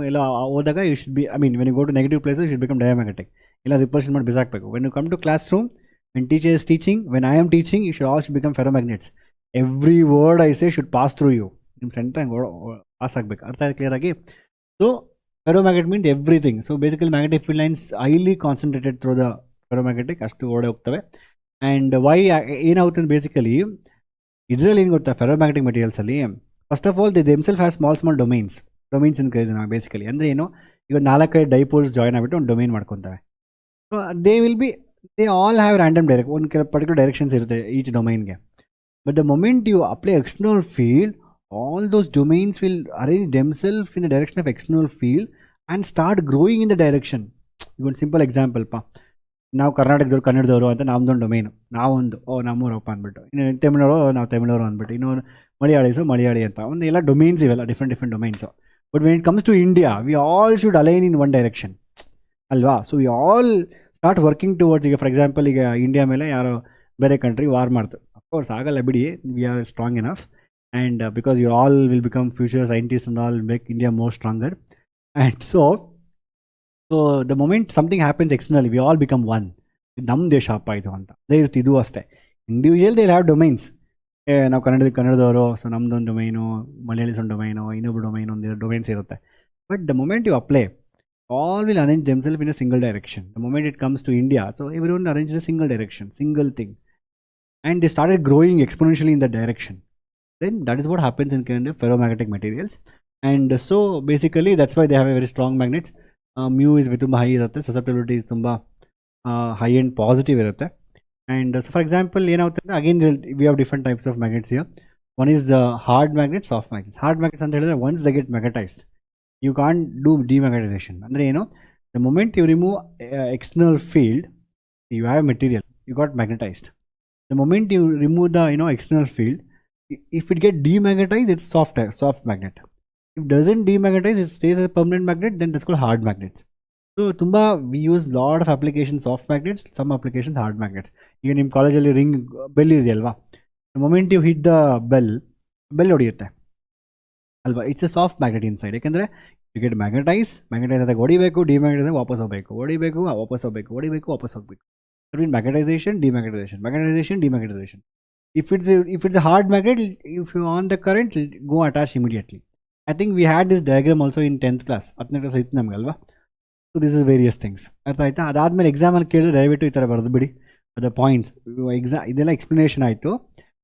ಎಲ್ಲ ಹೋದಾಗ you should be, I mean when you go to negative places you should become diamagnetic, ಇಲ್ಲ ರಿಪಲ್ಷನ್ ಮಾಡಿ ಬಿಸಾಕಬೇಕು. When you come to class room, when teacher is teaching, when I am teaching, you should all should become ferromagnets. Every word I say should pass through you, ನಿಮ್ಮ centre pass ಆಗಬೇಕು. ಅರ್ಥ ಆಯ್ತು ಕ್ಲಿಯರಾಗಿ? So ferromagnet means everything. So basically magnetic field lines highly concentrated through the ferromagnetic, ಅಷ್ಟು ಓಡೆ ಹೋಗ್ತವೆ. And Y ಏನಾಗುತ್ತೆ ಅಂತ ಬೇಸಿಕಲಿ ಇದರಲ್ಲಿ ಏನು ಗೊತ್ತಾ, ಫೆರೋಮ್ಯಾಗ್ನೆಟಿಕ್ ಮೆಟೀರಿಯಲ್ಸಲ್ಲಿ first of all they themself have small domains ಅಂತ ಕರೀತೀವಿ ನಾವು ಬೇಸಿಕಲಿ. ಅಂದರೆ ಏನು, ಈಗ 4-5 ಡೈಪೋಲ್ಸ್ ಜಾಯ್ನ್ ಆಗಿಬಿಟ್ಟು ಒಂದು ಡೊಮೈನ್ ಮಾಡ್ಕೊತವೆ. So they all have random ಒಂದು ಪರ್ಟಿಕ್ಯುಲರ್ ಡೈರೆಕ್ಷನ್ಸ್ ಇರುತ್ತೆ ಈಚ್ ಡೊಮೈನ್ಗೆ. But the moment you apply external field, all those domains will arrange themselves in the direction of external field and start growing in the direction. One simple example pa, ನಾವು ಕರ್ನಾಟಕದವ್ರು ಕನ್ನಡದವರು ಅಂತ ನಮ್ದೊಂದು domain, ನಾವೊಂದು ನಮ್ಮೂರಪ್ಪ ಅಂದ್ಬಿಟ್ಟು, ಇನ್ನು ತಮಿಳವರು ನಾವು ತಮಿಳವರು ಅಂದ್ಬಿಟ್ಟು, ಇನ್ನೊಂದು ಮಲಯಾಳೀಸು ಮಲಯಾಳಿ ಅಂತ ಒಂದು ಎಲ್ಲ ಡೊಮೈನ್ಸ್ ಇವೆಲ್ಲ different different domains. But when it comes to India, we all should align in one direction ಅಲ್ವಾ. So we all start working towards. ಈಗ ಫಾರ್ ಎಕ್ಸಾಂಪಲ್ ಈಗ ಇಂಡಿಯಾ ಮೇಲೆ ಯಾರೋ ಬೇರೆ ಕಂಟ್ರಿ ವಾರ್ ಮಾಡ್ತು, ಅಫ್ಕೋರ್ಸ್ ಆಗಲ್ಲ ಬಿಡಿ, we are strong enough, and because you all will become future scientist and all make India more stronger. And so the moment something happens externally, we all become one. ನಮ್ಮ ದೇಶ ಅಪ್ಪ ಇದು ಅಂತ ಅದೇ ಇರುತ್ತೆ. ಇದು ಅಷ್ಟೇ, ಇಂಡಿವಿಜುವಲ್ ದೇ ಹ್ಯಾವ್ ಡೊಮೈನ್ಸ್. ನಾವು ಕನ್ನಡದವರು, ಸೊ ನಮ್ದೊಂದು ಡೊಮೈನು, ಮಲಯಾಳೀಸ್ ಒಂದು ಡೊಮೈನು, ಇನ್ನೊಬ್ಬರು ಡೊಮೈನ್, ಒಂದು ಡೊಮೈನ್ಸ್ ಇರುತ್ತೆ. But the moment you apply, all will arrange themselves in a single direction. The moment it comes to India, so everyone arranges a single direction, single thing, and they started growing exponentially in that direction. Then that is what happens in kind of ferromagnetic materials. And so basically that's why they have a very strong magnets. Mu is with high irutte, susceptibility is tumba high and positive irutte. And so for example again we have different types of magnets here. One is hard magnets, soft magnets. Hard magnets anta helidre once they get magnetized, you can't do demagnetization. Andre the moment you remove external field, you have material, you got magnetized. The moment you remove the external field, if it get demagnetized, it's soft magnet. If doesn't demagnetize, it stays as a permanent magnet, then that's called hard magnets. So tumba we use lot of applications soft magnets, some applications hard magnets. Even in college alli ring bell ideyalva, the moment you hit the bell ಹೊಡೆಯುತ್ತೆ ಅಲ್ವಾ, it's A soft magnet inside. ಯಾಕೆಂದರೆ you get magnetise ಆದಾಗ ಹೊಡಿಬೇಕು, ಡಿಮ್ಯಾಗ್ನೆಟೈಸ್ ವಾಪಸ್ ಹೋಗಬೇಕು, ಹೊಡಿಬೇಕು ವಾಪಸ್ ಹೋಗಬೇಕು, ಹೊಡಿಬೇಕು ವಾಪಸ್ ಹೋಗಬೇಕು. Between magnetisation demagnetisation. If it's a hard magnet, if you on the current, go attach immediately. I think we had this diagram also in 10th class. 10th class ಇತ್ತು ನಮ್ಗೆ ಅಲ್ವಾ. So this is various things. ಅರ್ಥ ಆಯ್ತಾ? ಅದಾದಮೇಲೆ ಎಕ್ಸಾಮಲ್ಲಿ ಕೇಳಿದ್ರೆ ದಯವಿಟ್ಟು ಈ ಥರ ಬರೆದು ಬಿಡಿ ಅದು ಪಾಯಿಂಟ್ಸ್. ಇದೆಲ್ಲ ಎಕ್ಸ್ಪ್ಲನೇಷನ್ ಆಯಿತು,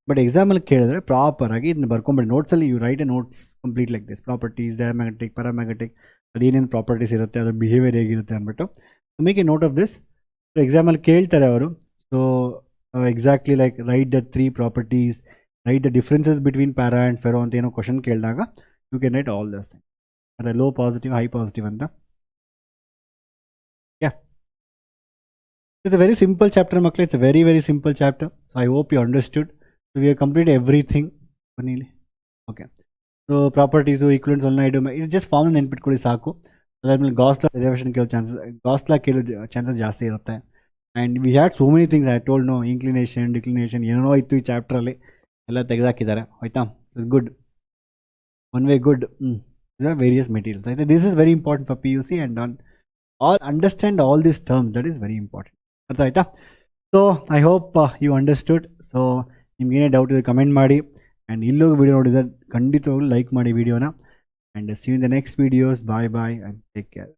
ಬಟ್ ಎಕ್ಸಾಮಲ್ಲಿ ಕೇಳಿದ್ರೆ ಪ್ರಾಪರಾಗಿ ಇದನ್ನ ಬರ್ಕೊಂಬಿಡಿ. ನೋಟ್ಸಲ್ಲಿ you write a notes complete like this, properties, diamagnetic, paramagnetic, ಅದೇನೇನು ಪ್ರಾಪರ್ಟೀಸ್ ಇರುತ್ತೆ, ಅದ್ರ ಬಿಹೇವಿಯರ್ ಹೇಗಿರುತ್ತೆ ಅಂದ್ಬಿಟ್ಟು make a note of this. So ಎಕ್ಸಾಮಲ್ಲಿ ಕೇಳ್ತಾರೆ ಅವರು. So exactly like write the 3 properties, write the differences between para and ferro ಅಂತ ಏನೋ ಕ್ವಶನ್ ಕೇಳಿದಾಗ you can write all those things. ಅದೇ low positive, high positive ಅಂತ. Yeah, it's a very simple chapter ಮಕ್ಕಳೇ. It's a very very simple chapter. So I hope you understood. So we have completed everything. Okay, so properties, equivalent solenoid, ಇದು just form ನೆನ್ಪಿಟ್ಕೊಳ್ಳಿ ಸಾಕು. ಅದಾದ್ಮೇಲೆ Gauss law derivation ಕೇಳೋ chances ಜಾಸ್ತಿ ಇರುತ್ತೆ. And we had so many things. I told no inclination, declination ಏನೋ ಇತ್ತು ಈ ಚಾಪ್ಟ್ರಲ್ಲಿ, ಎಲ್ಲ ತೆಗೆದಾಕಿದ್ದಾರೆ. ಆಯಿತಾ? It's good, one way good. This are various materials. ಆಯಿತಾ? This is very important for PUC and all understand all this terms. That is very important. ಅರ್ಥ ಆಯಿತಾ? So I hope you understood. So ನಿಮ್ಗೇನೇ doubt ಇದೆ comment ಮಾಡಿ. And ಇಲ್ಲೋಗಿ video ನೋಡಿದ್ರೆ ಖಂಡಿತವಾಗ್ಲೂ like ಮಾಡಿ ವಿಡಿಯೋನ. And see you in the next videos. Bye bye and take care.